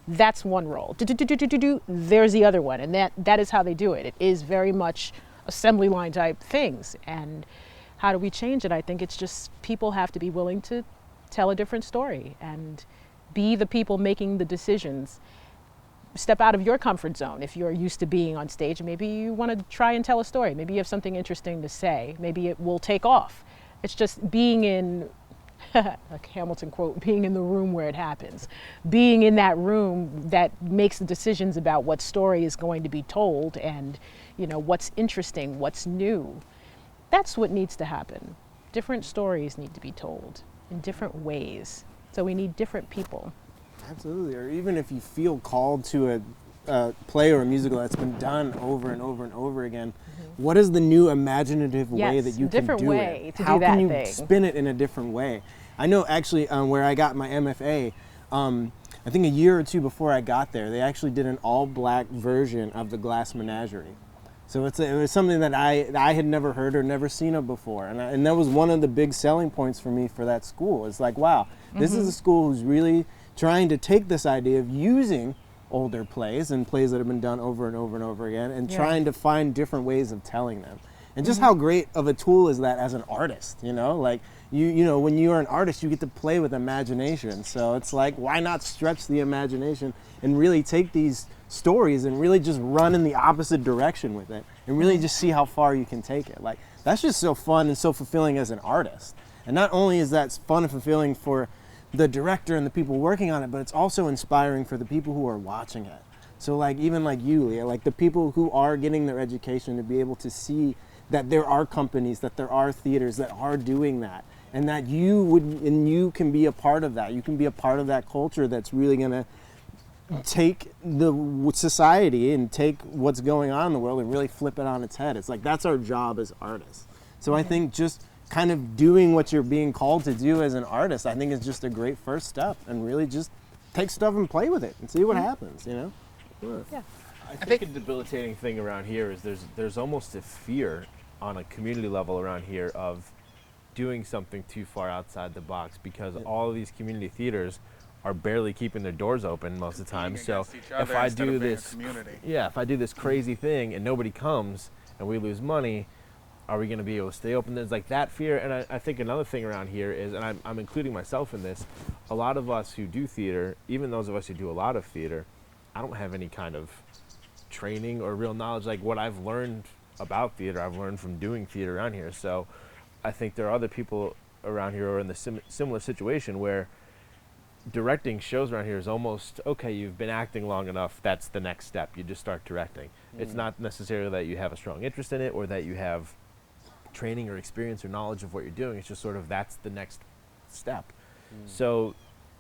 that's one role. There's the other one. And that is how they do it. It is very much assembly line type things. And how do we change it? I think it's just people have to be willing to tell a different story and be the people making the decisions. Step out of your comfort zone. If you're used to being on stage, maybe you want to try and tell a story. Maybe you have something interesting to say. Maybe it will take off. It's just being in, like Hamilton quote, being in the room where it happens. Being in that room that makes the decisions about what story is going to be told and, you know, what's interesting, what's new. That's what needs to happen. Different stories need to be told in different ways. So we need different people. Absolutely. Or even if you feel called to a play or a musical that's been done over and over and over again, what is the new imaginative way that you can do it? How can you spin it in a different way? I know actually where I got my MFA, I think a year or two before I got there, they actually did an all-black version of the Glass Menagerie. So it was something that I had never heard or never seen of before. And that was one of the big selling points for me for that school. It's like, wow, this is a school who's really trying to take this idea of using older plays and plays that have been done over and over and over again and trying to find different ways of telling them. And just how great of a tool is that as an artist, you know? Like, you know, when you're an artist, you get to play with imagination. So it's like, why not stretch the imagination and really take these stories and really just run in the opposite direction with it and really just see how far you can take it. Like, that's just so fun and so fulfilling as an artist. And not only is that fun and fulfilling for the director and the people working on it, but it's also inspiring for the people who are watching it. So like, even like you, Leah, like the people who are getting their education to be able to see that there are companies, that there are theaters that are doing that, and that you can be a part of that. You can be a part of that culture that's really gonna take the society and take what's going on in the world and really flip it on its head. It's like, that's our job as artists. So I think just kind of doing what you're being called to do as an artist, I think is just a great first step, and really just take stuff and play with it and see what happens, you know? Yeah. I think a debilitating thing around here is there's almost a fear on a community level around here of doing something too far outside the box, because all of these community theaters are barely keeping their doors open most of the time. So if I do this, if I do this crazy thing and nobody comes and we lose money, are we going to be able to stay open? There's like that fear. And I think another thing around here is, and I'm including myself in this, a lot of us who do theater, even those of us who do a lot of theater, I don't have any kind of training or real knowledge. Like, what I've learned about theater, I've learned from doing theater around here. So I think there are other people around here who are in the similar situation where directing shows around here is almost, okay, you've been acting long enough, that's the next step. You just start directing. It's not necessarily that you have a strong interest in it or that you have training or experience or knowledge of what you're doing. It's just sort of, that's the next step. So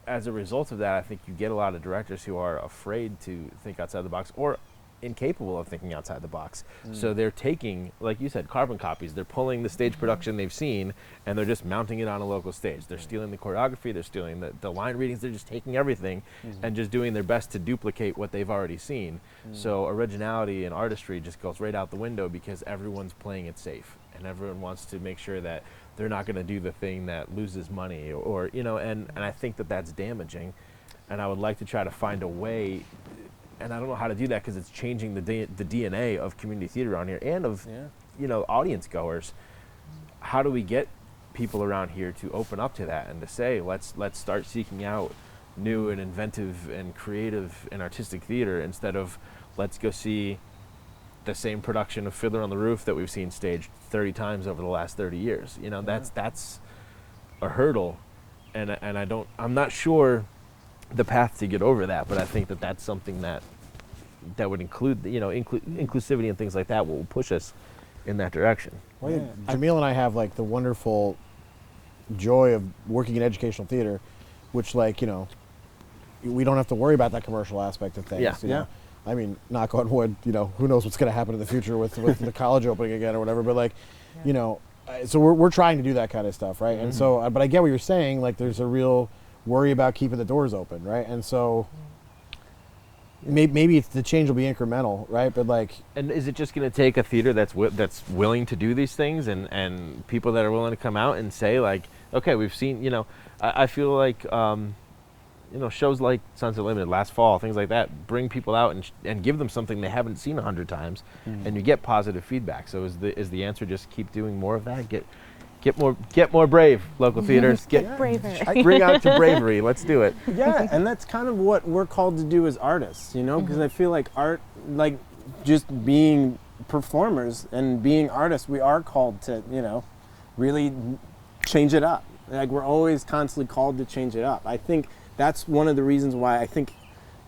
as a result of that, I think you get a lot of directors who are afraid to think outside the box or incapable of thinking outside the box. So they're taking, like you said, carbon copies. They're pulling the stage production they've seen and they're just mounting it on a local stage. They're stealing the choreography, they're stealing the line readings, they're just taking everything and just doing their best to duplicate what they've already seen. So originality and artistry just goes right out the window because everyone's playing it safe and everyone wants to make sure that they're not going to do the thing that loses money or you know, and I think that that's damaging. And I would like to try to find a way, and I don't know how to do that because it's changing the DNA of community theater around here and of you know, audience goers. How do we get people around here to open up to that and to say, let's start seeking out new and inventive and creative and artistic theater instead of let's go see the same production of Fiddler on the Roof that we've seen staged 30 times over the last 30 years. You know, that's a hurdle, and I'm not sure the path to get over that, but I think that that's something that would include, you know, inclusivity and things like that will push us in that direction. Well, Jamil and I have like the wonderful joy of working in educational theater, which, like, you know, we don't have to worry about that commercial aspect of things. You know? I mean, knock on wood, you know, who knows what's going to happen in the future with the college opening again or whatever. But like, you know, so we're trying to do that kind of stuff, right? And so, but I get what you're saying. Like, there's a real worry about keeping the doors open, right? And so maybe the change will be incremental, right? But like, and is it just going to take a theater that's willing to do these things, and people that are willing to come out and say like, okay, we've seen, you know, I feel like, you know, shows like Sunset Limited last fall, things like that, bring people out and give them something they haven't seen 100 times, and you get positive feedback. So is the answer just keep doing more of that? Get more brave, local theaters. Get braver. Bring out to bravery. Let's do it. Yeah, and that's kind of what we're called to do as artists, you know, because I feel like art, like just being performers and being artists, we are called to, you know, really change it up. Like, we're always constantly called to change it up. I think that's one of the reasons why I think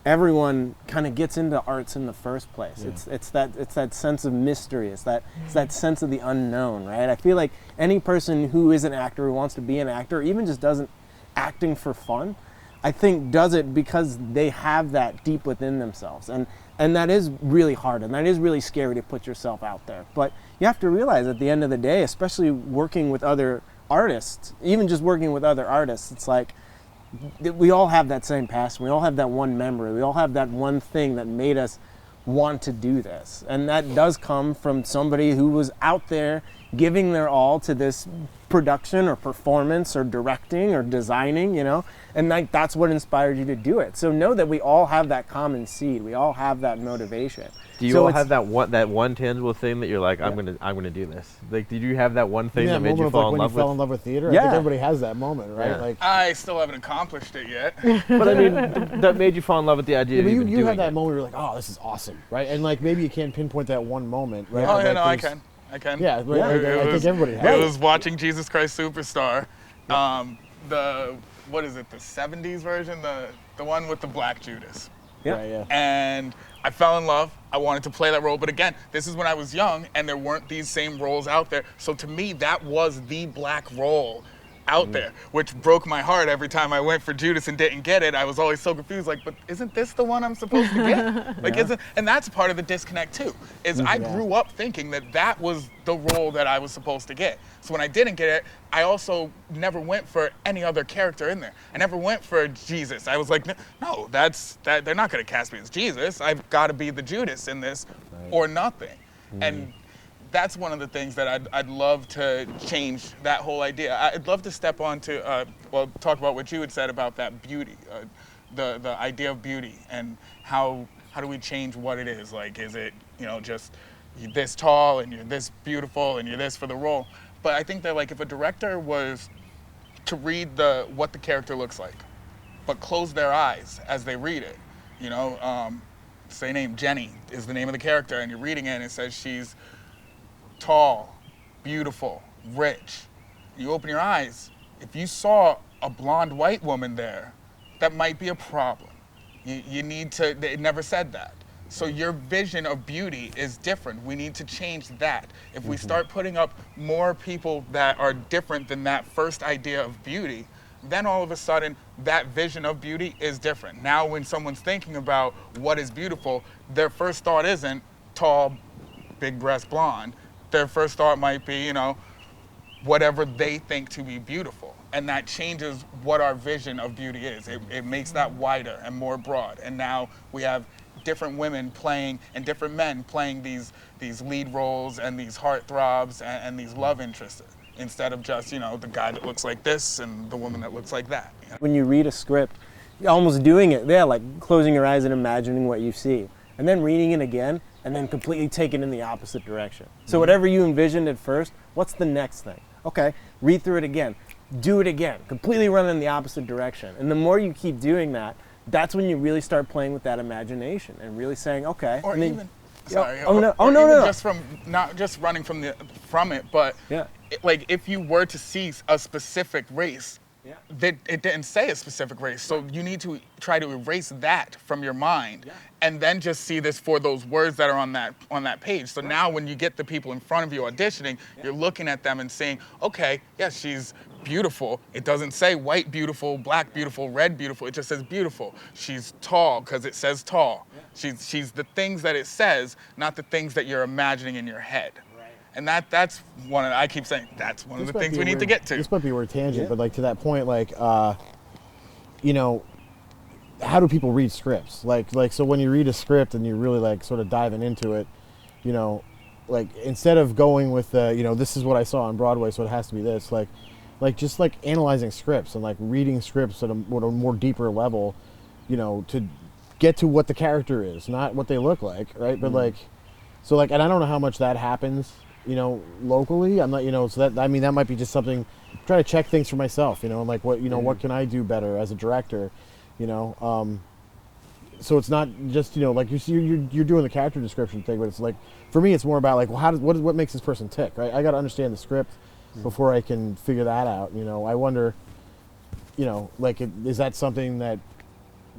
everyone kind of gets into arts in the first place. Yeah. It's that sense of mystery. It's that sense of the unknown, right? I feel like any person who is an actor, who wants to be an actor, or even just doesn't acting for fun, I think does it because they have that deep within themselves. And that is really hard, and that is really scary to put yourself out there. But you have to realize at the end of the day, especially working with other artists, even just working with other artists, it's like, we all have that same passion. We all have that one memory. We all have that one thing that made us want to do this. And that does come from somebody who was out there giving their all to this production or performance or directing or designing, you know, and like that's what inspired you to do it. So know that we all have that common seed. We all have that motivation. Do you all have that one tangible thing that you're like, I'm gonna do this? Like, did you have that one thing that made you fall in love with? When you fell in love with theater, yeah. I think everybody has that moment, right? Yeah. Like, I still haven't accomplished it yet. But I mean, that made you fall in love with the idea of even you doing have that it. moment where you're like, oh, this is awesome, right? And like maybe you can't pinpoint that one moment, right? Oh, But, yeah, like, no, I there's- can. I can. Yeah, right, I think everybody has. It was watching Jesus Christ Superstar. What is it, the 70s version? The one with the Black Judas. Yeah. Right, yeah. And I fell in love. I wanted to play that role. But again, this is when I was young and there weren't these same roles out there. So to me, that was the black role out there, which broke my heart every time I went for Judas and didn't get it. I was always so confused, like, but isn't this the one I'm supposed to get? Like, and that's part of the disconnect too, is I grew up thinking that was the role that I was supposed to get. So when I didn't get it, I also never went for any other character in there. I never went for Jesus. I was like, no, they're not gonna cast me as Jesus. I've gotta be the Judas in this or nothing. And that's one of the things that I'd love to change, that whole idea. I'd love to step on to, talk about what you had said about that beauty, the idea of beauty, and how do we change what it is? Like, is it, you know, just you're this tall and you're this beautiful and you're this for the role? But I think that, like, if a director was to read what the character looks like, but close their eyes as they read it, you know, say name Jenny is the name of the character, and you're reading it and it says she's tall, beautiful, rich. You open your eyes, if you saw a blonde white woman there, that might be a problem. You need to, it never said that. So your vision of beauty is different. We need to change that. If we start putting up more people that are different than that first idea of beauty, then all of a sudden that vision of beauty is different. Now when someone's thinking about what is beautiful, their first thought isn't tall, big breast blonde. Their first thought might be, you know, whatever they think to be beautiful. And that changes what our vision of beauty is. It makes that wider and more broad. And now we have different women playing and different men playing these lead roles and these heartthrobs and these love interests, instead of just, you know, the guy that looks like this and the woman that looks like that. You know? When you read a script, you're almost doing it there, like closing your eyes and imagining what you see, and then reading it again, and then completely take it in the opposite direction. So whatever you envisioned at first, what's the next thing? Okay, read through it again, do it again, completely run in the opposite direction. And the more you keep doing that, that's when you really start playing with that imagination and really saying, okay. Or and then, even, sorry. No. Just from, not just running from it, but like if you were to see a specific race, that it didn't say a specific race, so you need to try to erase that from your mind, and then just see this for those words that are on that page. So now when you get the people in front of you auditioning, you're looking at them and saying, okay, yes, she's beautiful. It doesn't say white beautiful, black beautiful, red beautiful. It just says beautiful. She's tall because it says tall. She's the things that it says, not the things that you're imagining in your head. And that's one of, I keep saying, that's one of the things we need to get to. This might be a weird tangent, but like to that point, like, you know, how do people read scripts? Like, so when you read a script and you're really like sort of diving into it, you know, like instead of going with, you know, this is what I saw on Broadway, so it has to be this, like just like analyzing scripts and like reading scripts at a more deeper level, you know, to get to what the character is, not what they look like, right? But like, so like, and I don't know how much that happens, you know, locally. I'm not, you know, so that, I mean, that might be just something, try to check things for myself, you know, like what, you know, what can I do better as a director, you know? So it's not just, you know, like you're doing the character description thing, but it's like, for me, it's more about like, well, what makes this person tick, right? I got to understand the script before I can figure that out, you know? I wonder, you know, like, is that something that,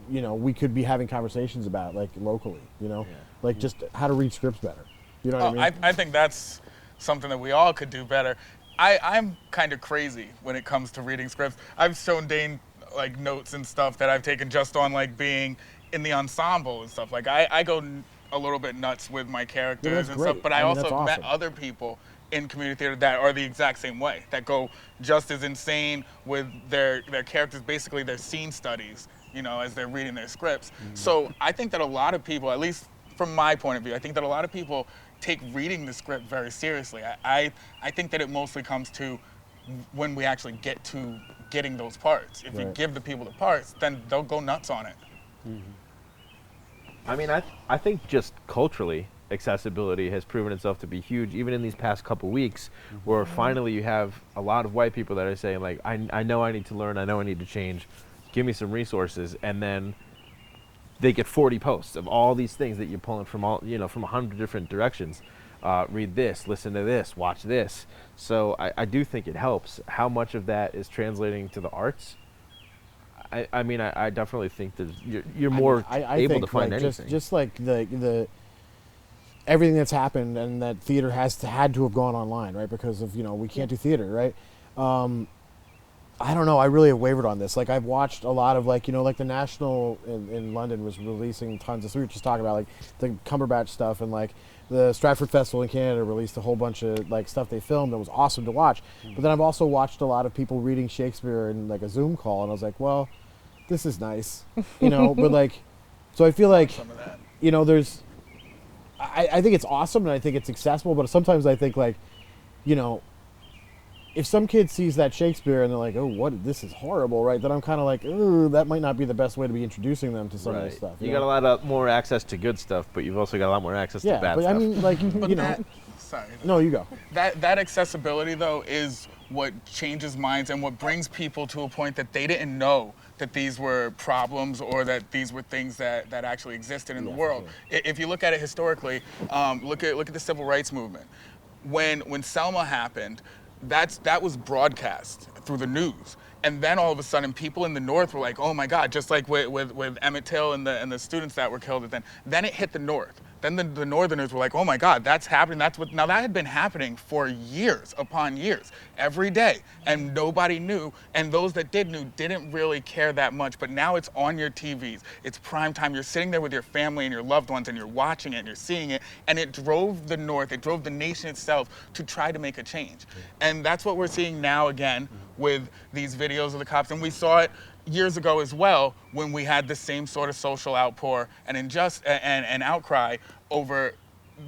you know, we could be having conversations about, like, locally, you know? Like, just how to read scripts better. You know what I mean? I think that's something that we all could do better. I'm kind of crazy when it comes to reading scripts. I've shown Dane like notes and stuff that I've taken just on like being in the ensemble and stuff. Like I go a little bit nuts with my characters and stuff, but I mean, also have met other people in community theater that are the exact same way, that go just as insane with their characters, basically their scene studies, you know, as they're reading their scripts. So I think that a lot of people, at least from my point of view, I think that a lot of people take reading the script very seriously. I think that it mostly comes to when we actually get to getting those parts. If you give the people the parts, then they'll go nuts on it. I mean, I think just culturally, accessibility has proven itself to be huge, even in these past couple weeks, where finally you have a lot of white people that are saying, like, I know I need to learn, I know I need to change, give me some resources, and then they get 40 posts of all these things that you're pulling from all, you know, from 100 different directions. Read this, listen to this, watch this. So I do think it helps. How much of that is translating to the arts? I mean, I definitely think there's you're more able to find like anything. Just like the everything that's happened, and that theater had to have gone online, right? Because of, you know, we can't do theater, right? I don't know. I really have wavered on this. Like, I've watched a lot of, like, you know, like the National in London was releasing tons of, so we were just talking about like the Cumberbatch stuff, and like the Stratford Festival in Canada released a whole bunch of like stuff they filmed that was awesome to watch. But then I've also watched a lot of people reading Shakespeare in like a Zoom call, and I was like, well, this is nice, you know. But like, so I feel like, you know, there's, I think it's awesome and I think it's accessible, but sometimes I think, like, you know, if some kid sees that Shakespeare and they're like, oh, this is horrible, right? Then I'm kind of like, ooh, that might not be the best way to be introducing them to some of this stuff. You got a lot more access to good stuff, but you've also got a lot more access to bad stuff. I mean, like, you know. Sorry. No, you go. That accessibility, though, is what changes minds and what brings people to a point that they didn't know that these were problems or that these were things that actually existed in the world. Sure. If you look at it historically, look at the civil rights movement. When Selma happened, that was broadcast through the news. And then all of a sudden, people in the North were like, oh my God, just like with Emmett Till and the students that were killed. Then it hit the North. Then the Northerners were like, oh my God, that's happening. Now that had been happening for years upon years, every day, and nobody knew. And those that knew didn't really care that much. But now it's on your TVs. It's prime time. You're sitting there with your family and your loved ones, and you're watching it and you're seeing it. And it drove the North, it drove the nation itself to try to make a change. And that's what we're seeing now again with these videos of the cops. And we saw it years ago as well, when we had the same sort of social outpour and outcry over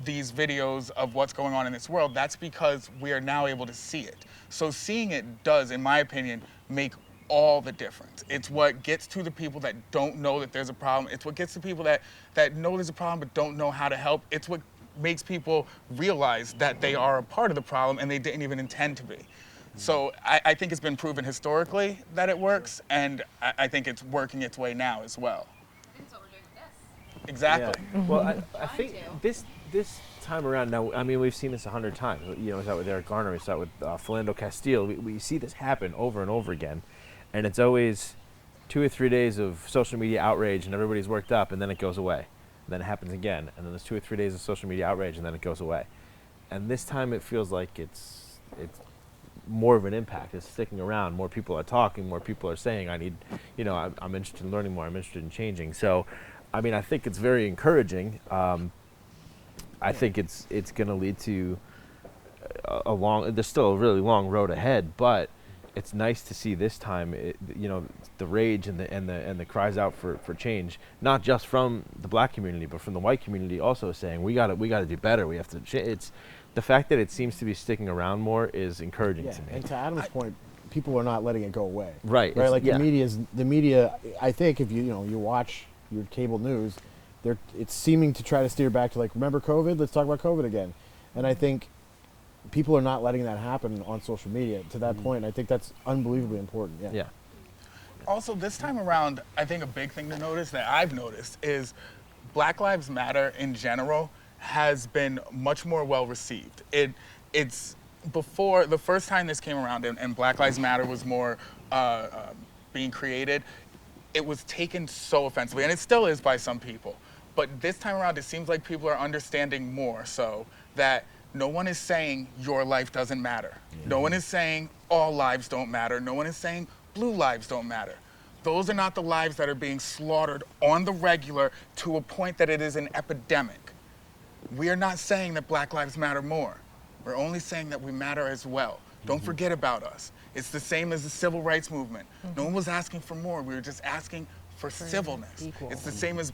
these videos of what's going on in this world. That's because we are now able to see it. So seeing it does, in my opinion, make all the difference. It's what gets to the people that don't know that there's a problem. It's what gets to people that know there's a problem but don't know how to help. It's what makes people realize that they are a part of the problem and they didn't even intend to be. So I think it's been proven historically that it works, and I think it's working its way now as well. That's what we're doing with this. Exactly. Yeah. Well, I think this time around now, I mean, we've seen this 100 times. You know, we saw it with Eric Garner, we saw it with Philando Castile. We see this happen over and over again, and it's always 2 or 3 days of social media outrage, and everybody's worked up, and then it goes away. And then it happens again, and then there's 2 or 3 days of social media outrage, and then it goes away. And this time it feels like it's more of an impact. It's sticking around. More people are talking. More people are saying, I need, I'm interested in learning more. I'm interested in changing. So, I mean, I think it's very encouraging. I think it's going to lead to there's still a really long road ahead, but it's nice to see this time, the rage and the cries out for change, not just from the black community, but from the white community also saying we got to do better. We have to. It's the fact that it seems to be sticking around more is encouraging to me. And to Adam's point, people are not letting it go away. Right. Like the media. I think if you watch your cable news, it's seeming to try to steer back to like, remember COVID? Let's talk about COVID again. And I think people are not letting that happen on social media to that point. I think that's unbelievably important. Yeah. Also, this time around, I think a big thing to notice that I've noticed is Black Lives Matter in general has been much more well received. It's before the first time this came around and Black Lives Matter was more being created, it was taken so offensively, and it still is by some people. But this time around, it seems like people are understanding more so that no one is saying your life doesn't matter. No one is saying all lives don't matter. No one is saying blue lives don't matter. Those are not the lives that are being slaughtered on the regular to a point that it is an epidemic. We are not saying that Black Lives Matter more. We're only saying that we matter as well. Don't forget about us. It's the same as the civil rights movement. No one was asking for more. We were just asking for civilness. Equal. It's the same as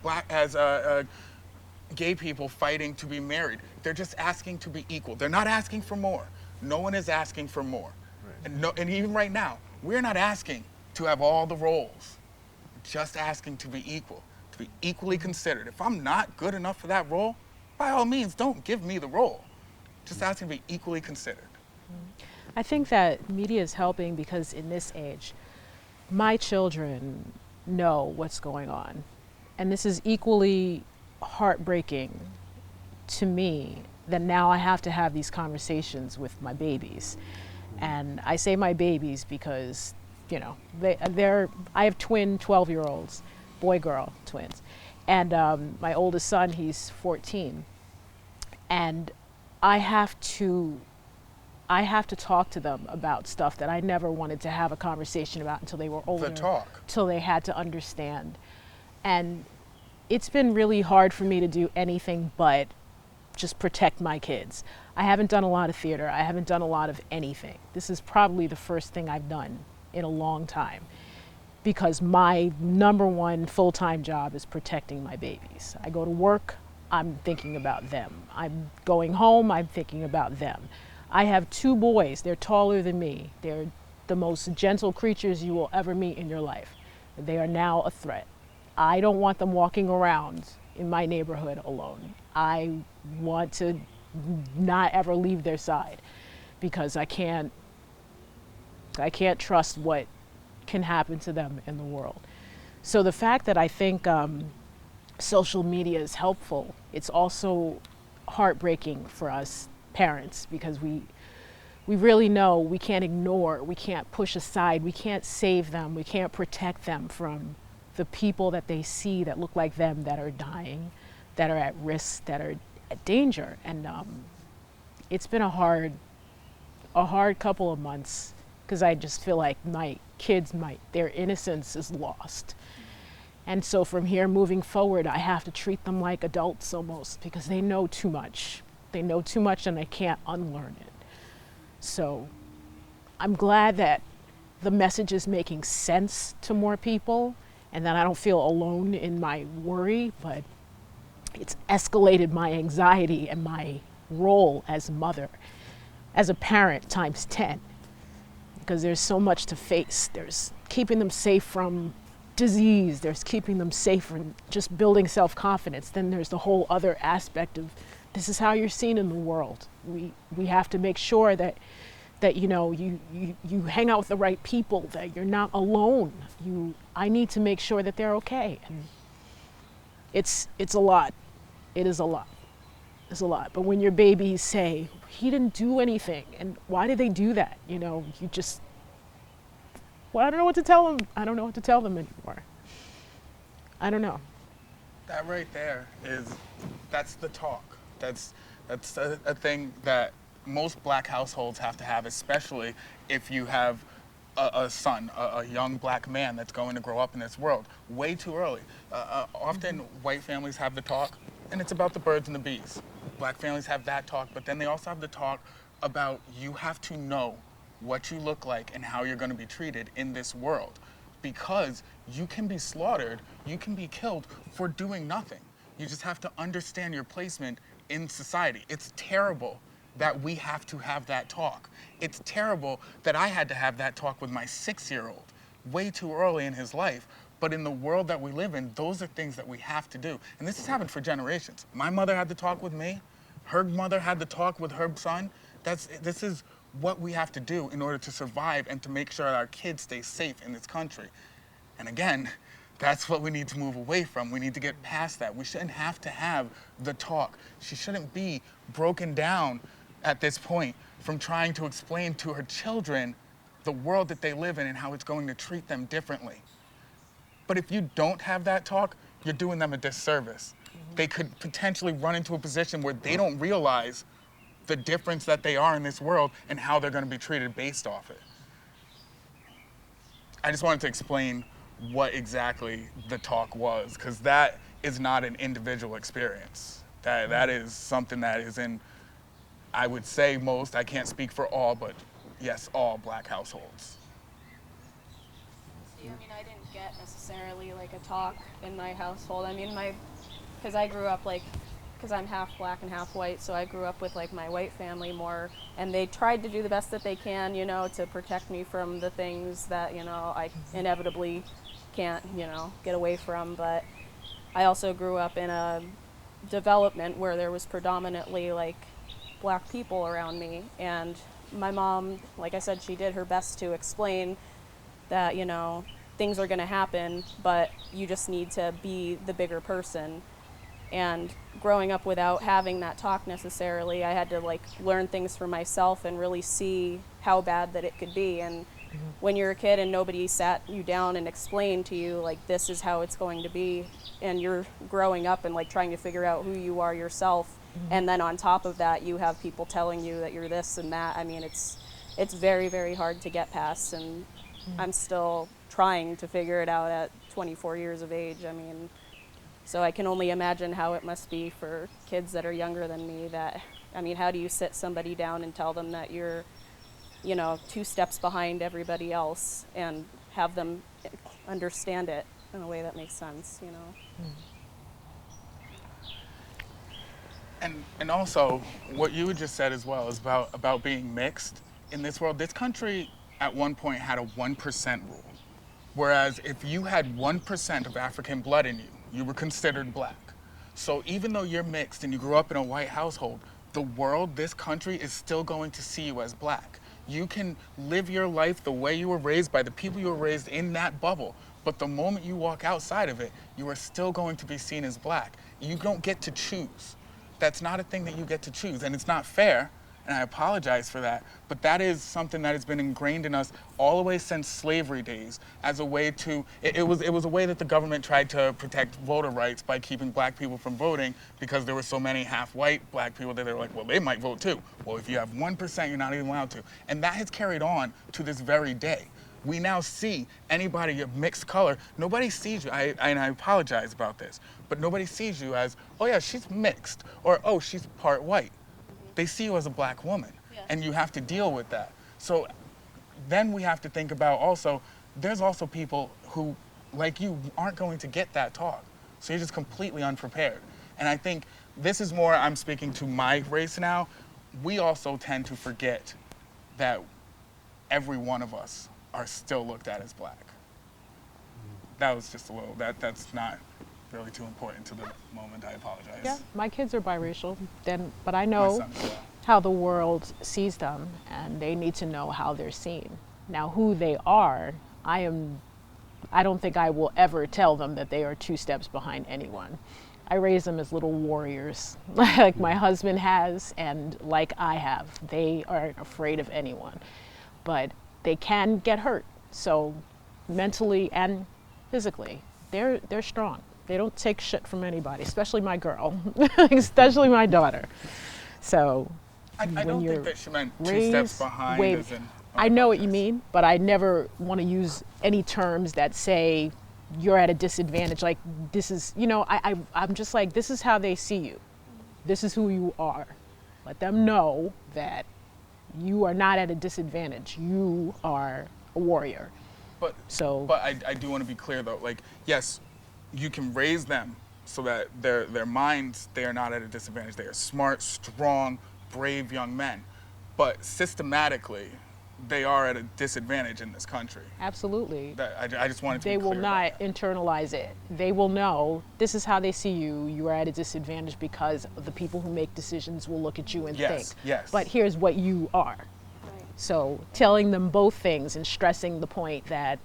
gay people fighting to be married. They're just asking to be equal. They're not asking for more. No one is asking for more. Right. And even right now, we're not asking to have all the roles. We're just asking to be equal, to be equally considered. If I'm not good enough for that role, by all means, don't give me the role. Just asking to be equally considered. I think that media is helping because in this age, my children know what's going on. And this is equally heartbreaking to me that now I have to have these conversations with my babies. And I say my babies because, I have twin 12-year-olds, boy-girl twins. And my oldest son, he's 14. And I have to talk to them about stuff that I never wanted to have a conversation about until they were older. Till they had to understand. And it's been really hard for me to do anything but just protect my kids. I haven't done a lot of theater. I haven't done a lot of anything. This is probably the first thing I've done in a long time because my number one full-time job is protecting my babies. I go to work, I'm thinking about them. I'm going home, I'm thinking about them. I have two boys. They're taller than me. They're the most gentle creatures you will ever meet in your life. They are now a threat. I don't want them walking around in my neighborhood alone. I want to not ever leave their side because I can't trust what can happen to them in the world. So the fact that I think social media is helpful, it's also heartbreaking for us parents because we really know we can't ignore, we can't push aside, we can't save them, we can't protect them from the people that they see that look like them that are dying, that are at risk, that are at danger. And it's been a hard couple of months because I just feel like my kids their innocence is lost. And so from here moving forward, I have to treat them like adults almost because they know too much. They know too much and they can't unlearn it. So I'm glad that the message is making sense to more people and that I don't feel alone in my worry, but it's escalated my anxiety and my role as a mother, as a parent times 10, because there's so much to face. There's keeping them safe from disease, there's keeping them safe from just building self-confidence. Then there's the whole other aspect of this is how you're seen in the world. We have to make sure that you hang out with the right people, that you're not alone. I need to make sure that they're okay. And it's a lot. It is a lot. It's a lot. But when your babies say, he didn't do anything, and why did they do that? You just, well, I don't know what to tell them. I don't know what to tell them anymore. I don't know. That right there that's the talk. That's a thing that most black households have to have, especially if you have a son, a young black man that's going to grow up in this world way too early. Often white families have the talk, and it's about the birds and the bees. Black families have that talk, but then they also have the talk about you have to know what you look like and how you're going to be treated in this world, because you can be slaughtered, you can be killed for doing nothing. You just have to understand your placement in society. It's terrible that we have to have that talk. It's terrible that I had to have that talk with my 6-year-old way too early in his life. But in the world that we live in, those are things that we have to do. And this has happened for generations. My mother had to talk with me. Her mother had to talk with her son. This is what we have to do in order to survive and to make sure that our kids stay safe in this country. And again, that's what we need to move away from. We need to get past that. We shouldn't have to have the talk. She shouldn't be broken down at this point from trying to explain to her children the world that they live in and how it's going to treat them differently. But if you don't have that talk, you're doing them a disservice. They could potentially run into a position where they don't realize the difference that they are in this world and how they're going to be treated based off it. I just wanted to explain what exactly the talk was, because that is not an individual experience. That is something that is in, I would say most, I can't speak for all, but yes, all black households. See, I mean, I didn't get necessarily like a talk in my household. I mean, because I grew up because I'm half black and half white, so I grew up with like my white family more, and they tried to do the best that they can, to protect me from the things that, I inevitably can't, get away from. But I also grew up in a development where there was predominantly like black people around me, and my mom, like I said, she did her best to explain that, things are going to happen, but you just need to be the bigger person. And growing up without having that talk necessarily, I had to like learn things for myself and really see how bad that it could be. And when you're a kid and nobody sat you down and explained to you like this is how it's going to be, and you're growing up and like trying to figure out who you are yourself, and then on top of that you have people telling you that you're this and that. I mean, it's very, very hard to get past, and I'm still trying to figure it out at 24 years of age. I mean, so I can only imagine how it must be for kids that are younger than me. How do you sit somebody down and tell them that you're 2 steps behind everybody else and have them understand it in a way that makes sense, And also, what you just said as well is about being mixed in this world. This country at one point had a 1% rule. Whereas if you had 1% of African blood in you, you were considered black. So even though you're mixed and you grew up in a white household, the world, this country, is still going to see you as black. You can live your life the way you were raised by the people you were raised in that bubble, but the moment you walk outside of it, you are still going to be seen as black. You don't get to choose. That's not a thing that you get to choose, and it's not fair, and I apologize for that, but that is something that has been ingrained in us all the way since slavery days as a way to, it was a way that the government tried to protect voter rights by keeping black people from voting, because there were so many half-white black people that they were like, well, they might vote too. Well, if you have 1%, you're not even allowed to. And that has carried on to this very day. We now see anybody of mixed color, nobody sees you, and I apologize about this, but nobody sees you as, oh yeah, she's mixed, or oh, she's part white. They see you as a black woman, and you have to deal with that. So then we have to think about also, there's also people who, like you, aren't going to get that talk. So you're just completely unprepared. And I think this is more, I'm speaking to my race now, we also tend to forget that every one of us are still looked at as black. That was just a little, that's not really too important to the moment, I apologize. Yeah, my kids are biracial, but I know how the world sees them, and they need to know how they're seen. Now, who they are, I don't think I will ever tell them that they are 2 steps behind anyone. I raise them as little warriors, like my husband has, and like I have. They aren't afraid of anyone, but they can get hurt. So mentally and physically, they're strong. They don't take shit from anybody, especially my girl, especially my daughter. So I when don't you're think that she meant 2 raised, steps behind. wait, As in, I know what you mean, but I never want to use any terms that say you're at a disadvantage. Like this is, I'm just like, this is how they see you. This is who you are. Let them know that you are not at a disadvantage. You are a warrior. But I do want to be clear though. Like, yes, you can raise them so that their minds, they are not at a disadvantage. They are smart, strong, brave young men. But systematically, they are at a disadvantage in this country. Absolutely. I just wanted to They be will clear not about that. internalize it. They will know this is how they see you. You are at a disadvantage because the people who make decisions will look at you and think. Yes. But here's what you are. Right. So telling them both things and stressing the point that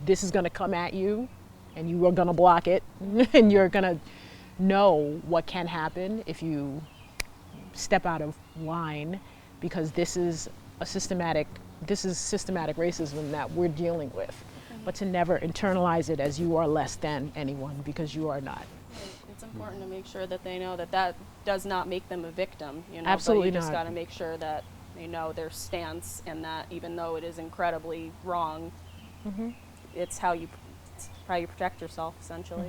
this is going to come at you and you are going to block it and you're going to know what can happen if you step out of line, because this is systematic racism that we're dealing with. But to never internalize it as you are less than anyone, because you are not. Right. It's important to make sure that they know that does not make them a victim. Absolutely but you just not. got to make sure that they know their stance, and that even though it is incredibly wrong, it's how you protect yourself, essentially.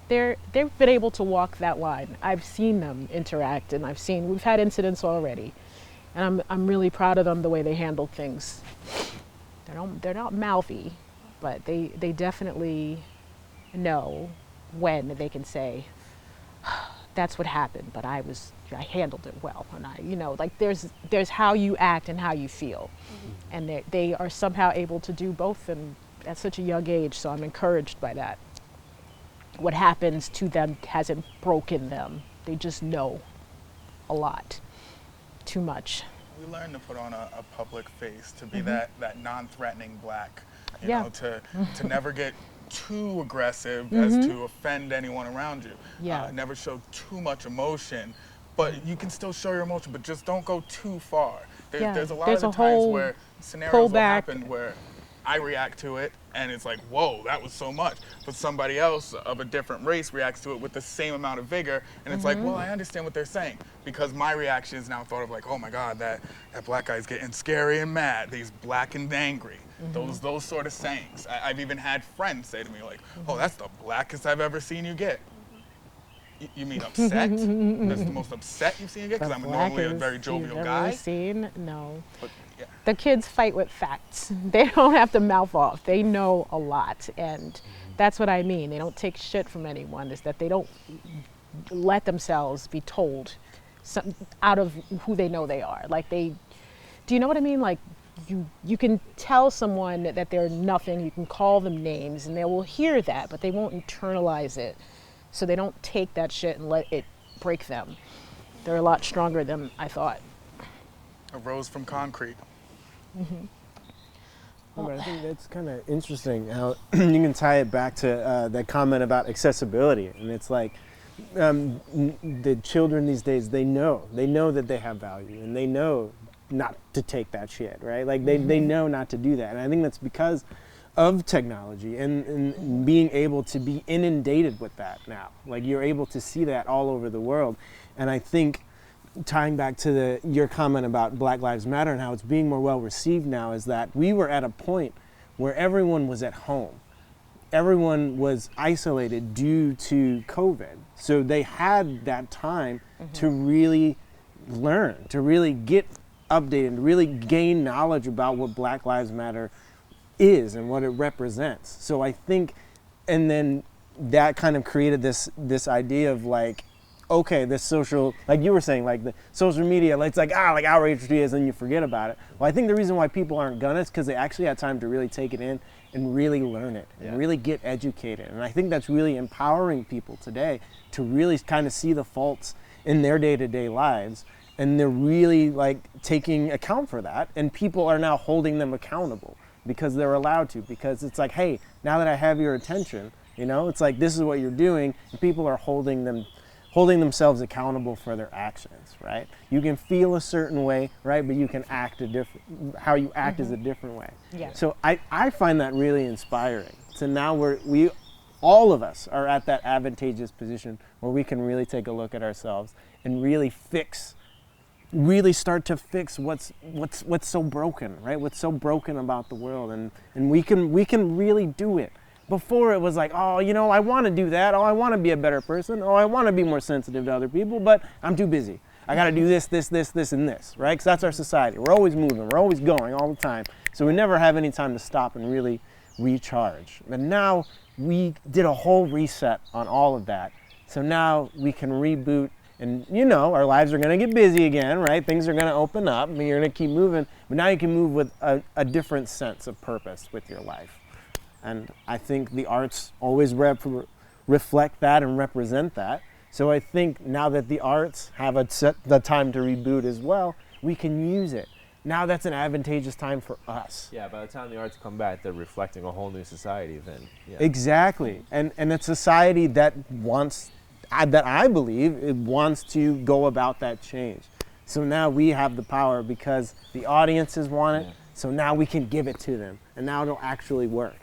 They've been able to walk that line. I've seen them interact, and we've had incidents already, and I'm really proud of them, the way they handled things. They're not mouthy, but they definitely know when they can say, that's what happened, but I handled it well, and like there's how you act and how you feel, and they are somehow able to do both, and at such a young age. So I'm encouraged by that. What happens to them hasn't broken them. They just know a lot, too much. We learn to put on a public face, to be that non-threatening black, you Yeah. know, to never get too aggressive as to offend anyone around you. Yeah. Never show too much emotion, but you can still show your emotion, but just don't go too far. Yeah. There's a lot There's of a the times whole where scenarios pull will back. happen where I react to it and it's like, whoa, that was so much. But somebody else of a different race reacts to it with the same amount of vigor, and it's like, well, I understand what they're saying, because my reaction is now thought of like, oh my God, that black guy's getting scary and mad. He's black and angry. Those sort of sayings. I've even had friends say to me like, oh, that's the blackest I've ever seen you get. You mean upset? That's the most upset you've seen you get? Because I'm normally a very jovial you've guy. Ever seen? No. But, yeah. The kids fight with facts. They don't have to mouth off. They know a lot, and that's what I mean. They don't take shit from anyone. Is that they don't let themselves be told out of who they know they are. Like do you know what I mean? Like you can tell someone that they're nothing. You can call them names, and they will hear that, but they won't internalize it. So they don't take that shit and let it break them. They're a lot stronger than I thought. A rose from concrete. But I think that's kind of interesting how you can tie it back to that comment about accessibility. And it's like the children these days, they know that they have value, and they know not to take that shit, right? Like they know not to do that. And I think that's because of technology and being able to be inundated with that now. Like you're able to see that all over the world. And I think tying back to your comment about Black Lives Matter and how it's being more well received now, is that we were at a point where everyone was at home. Everyone was isolated due to COVID. So they had that time to really learn, to really get updated, to really gain knowledge about what Black Lives Matter is and what it represents. So I think, and then that kind of created this idea of like, okay, this social, like you were saying, like the social media, like, it's like, like outrage is, and you forget about it. Well, I think the reason why people aren't gonna is because they actually had time to really take it in and really learn it and really get educated. And I think that's really empowering people today to really kind of see the faults in their day-to-day lives, and they're really like taking account for that, and people are now holding them accountable because they're allowed to, because it's like, hey, now that I have your attention, it's like, this is what you're doing, and people are holding themselves accountable for their actions, right? You can feel a certain way, right? But you can act how you act is a different way. Yeah. So I find that really inspiring. So now all of us are at that advantageous position where we can really take a look at ourselves and really fix really start to fix what's so broken, right? What's so broken about the world, and we can really do it. Before it was like, oh, you know, I want to do that. Oh, I want to be a better person. Oh, I want to be more sensitive to other people, but I'm too busy. I got to do this, and this, right? Because that's our society. We're always moving. We're always going all the time. So we never have any time to stop and really recharge. But now we did a whole reset on all of that. So now we can reboot, and you know, our lives are going to get busy again, right? Things are going to open up, and you're going to keep moving. But now you can move with a different sense of purpose with your life. And I think the arts always reflect that and represent that. So I think now that the arts have the time to reboot as well, we can use it. Now that's an advantageous time for us. Yeah, by the time the arts come back, they're reflecting a whole new society then. Yeah. Exactly. And a society that I believe, it wants to go about that change. So now we have the power because the audiences want it, so now we can give it to them, and now it'll actually work.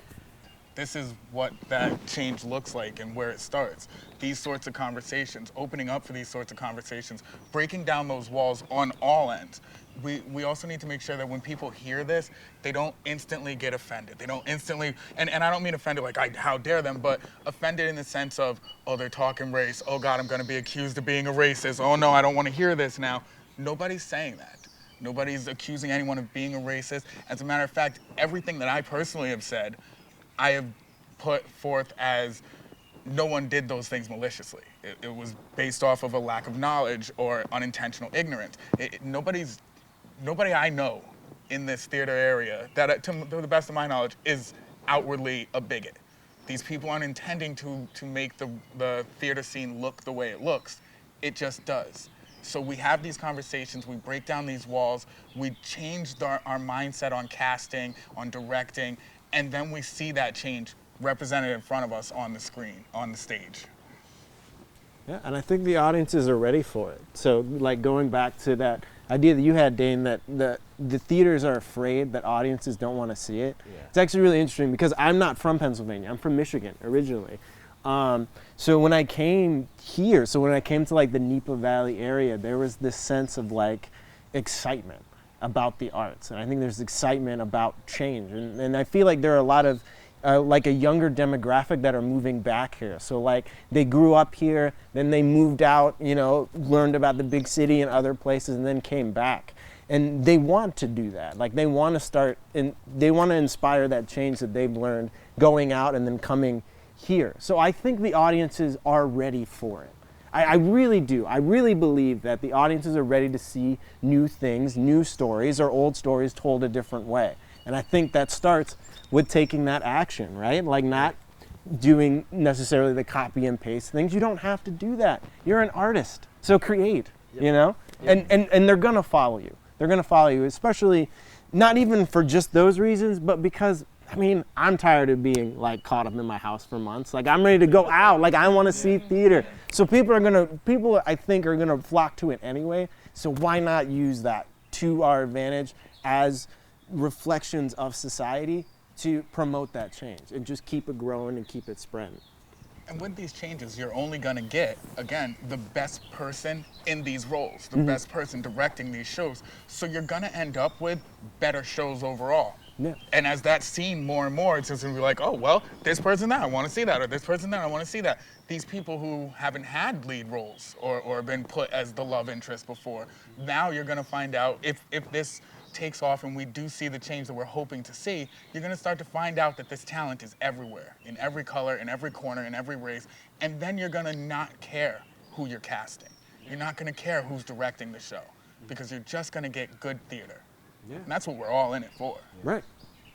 This is what that change looks like and where it starts. These sorts of conversations, opening up for these sorts of conversations, breaking down those walls on all ends. We also need to make sure that when people hear this, they don't instantly get offended. They don't instantly, and I don't mean offended like how dare them, but offended in the sense of, oh, they're talking race. Oh God, I'm gonna be accused of being a racist. Oh no, I don't wanna hear this now. Nobody's saying that. Nobody's accusing anyone of being a racist. As a matter of fact, everything that I personally have said, I have put forth as no one did those things maliciously. It was based off of a lack of knowledge or unintentional ignorance. Nobody I know in this theater area that, to the best of my knowledge, is outwardly a bigot. These people aren't intending to make the theater scene look the way it looks. It just does. So we have these conversations, we break down these walls, we changed our mindset on casting, on directing, and then we see that change represented in front of us on the screen, on the stage. Yeah, and I think the audiences are ready for it. So, like going back to that idea that you had, Dane, that the theaters are afraid that audiences don't want to see it. Yeah. It's actually really interesting because I'm not from Pennsylvania. I'm from Michigan originally. So when I came here, when I came to like the Napa Valley area, there was this sense of like excitement about the arts, and I think there's excitement about change, and I feel like there are a lot of like a younger demographic that are moving back here. So like they grew up here, then they moved out, you know, learned about the big city and other places, and then came back, and they want to do that. Like they want to start, and they want to inspire that change that they've learned going out and then coming here. So I think the audiences are ready for it. I really do. I really believe that the audiences are ready to see new things, new stories, or old stories told a different way. And I think that starts with taking that action, right? Like not doing necessarily the copy and paste things. You don't have to do that. You're an artist, so create, you know? And they're gonna follow you. They're gonna follow you, especially not even for just those reasons, but because, I mean, I'm tired of being like caught up in my house for months. Like I'm ready to go out. Like I want to see theater. So people I think are gonna flock to it anyway. So why not use that to our advantage as reflections of society to promote that change and just keep it growing and keep it spreading. And with these changes, you're only gonna get, again, the best person in these roles, the best person directing these shows. So you're gonna end up with better shows overall. Yeah. And as that's seen more and more, it's just gonna be like, oh, well, this person there, I wanna see that, or this person there, I wanna see that. These people who haven't had lead roles or been put as the love interest before, now you're gonna find out if this takes off and we do see the change that we're hoping to see, you're gonna start to find out that this talent is everywhere, in every color, in every corner, in every race, and then you're gonna not care who you're casting. You're not gonna care who's directing the show, because you're just gonna get good theater. Yeah. And that's what we're all in it for. Right.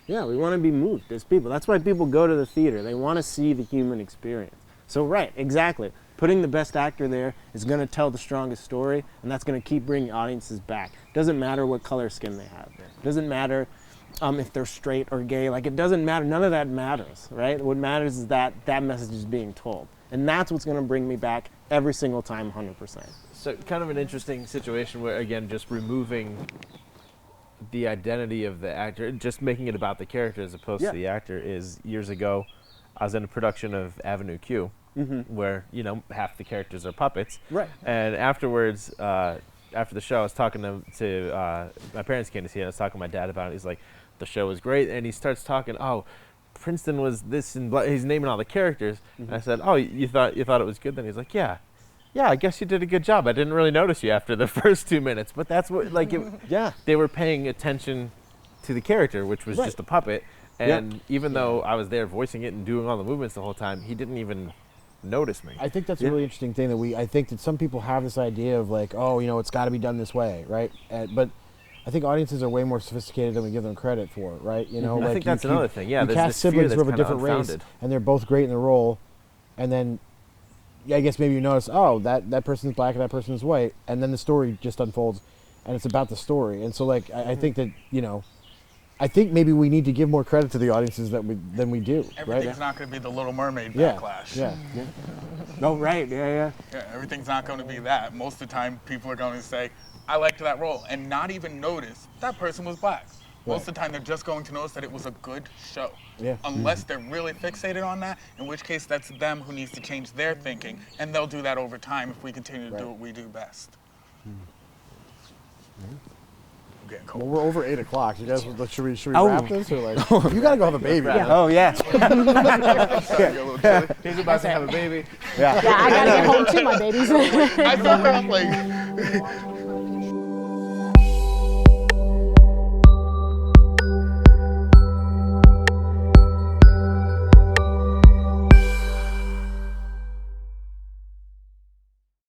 Yeah, we wanna be moved as people. That's why people go to the theater. They wanna see the human experience. So right, exactly. Putting the best actor there is going to tell the strongest story, and that's going to keep bringing audiences back. Doesn't matter what color skin they have. Doesn't matter if they're straight or gay. Like, it doesn't matter. None of that matters, right? What matters is that that message is being told. And that's what's going to bring me back every single time, 100%. So kind of an interesting situation where, again, just removing the identity of the actor, just making it about the character as opposed to the actor, is years ago, I was in a production of Avenue Q, where, you know, half the characters are puppets. Right. And afterwards, after the show, I was talking to my parents came to see it. I was talking to my dad about it. He's like, the show was great, and he starts talking. Oh, Princeton was this, and he's naming all the characters. And I said, oh, you thought it was good? Then he's like, yeah, I guess you did a good job. I didn't really notice you after the first 2 minutes, but that's what they were paying attention to the character, which was just a puppet. And even though I was there voicing it and doing all the movements the whole time, he didn't even notice me. I think that's a really interesting thing that I think that some people have this idea of like, oh, it's got to be done this way, right? But I think audiences are way more sophisticated than we give them credit for, right? Like I think that's another thing. Yeah, you cast siblings who have a different race, and they're both great in the role, and then I guess maybe you notice, oh, that person's black and that person's white, and then the story just unfolds, and it's about the story. And so like I think that I think maybe we need to give more credit to the audiences than we do. Everything's not going to be the Little Mermaid backlash. Yeah. No, right. Yeah. Yeah, everything's not going to be that. Most of the time, people are going to say, I liked that role, and not even notice that person was black. Most of the time, they're just going to notice that it was a good show. Yeah. Unless they're really fixated on that, in which case that's them who needs to change their thinking, and they'll do that over time if we continue to do what we do best. Getting cold. Well, we're over 8 o'clock. You guys, should we wrap this or like? You gotta go have a baby. Yeah. Oh yeah. He's about to have a baby. Yeah, I gotta get home too, my babies. I thought I'm like.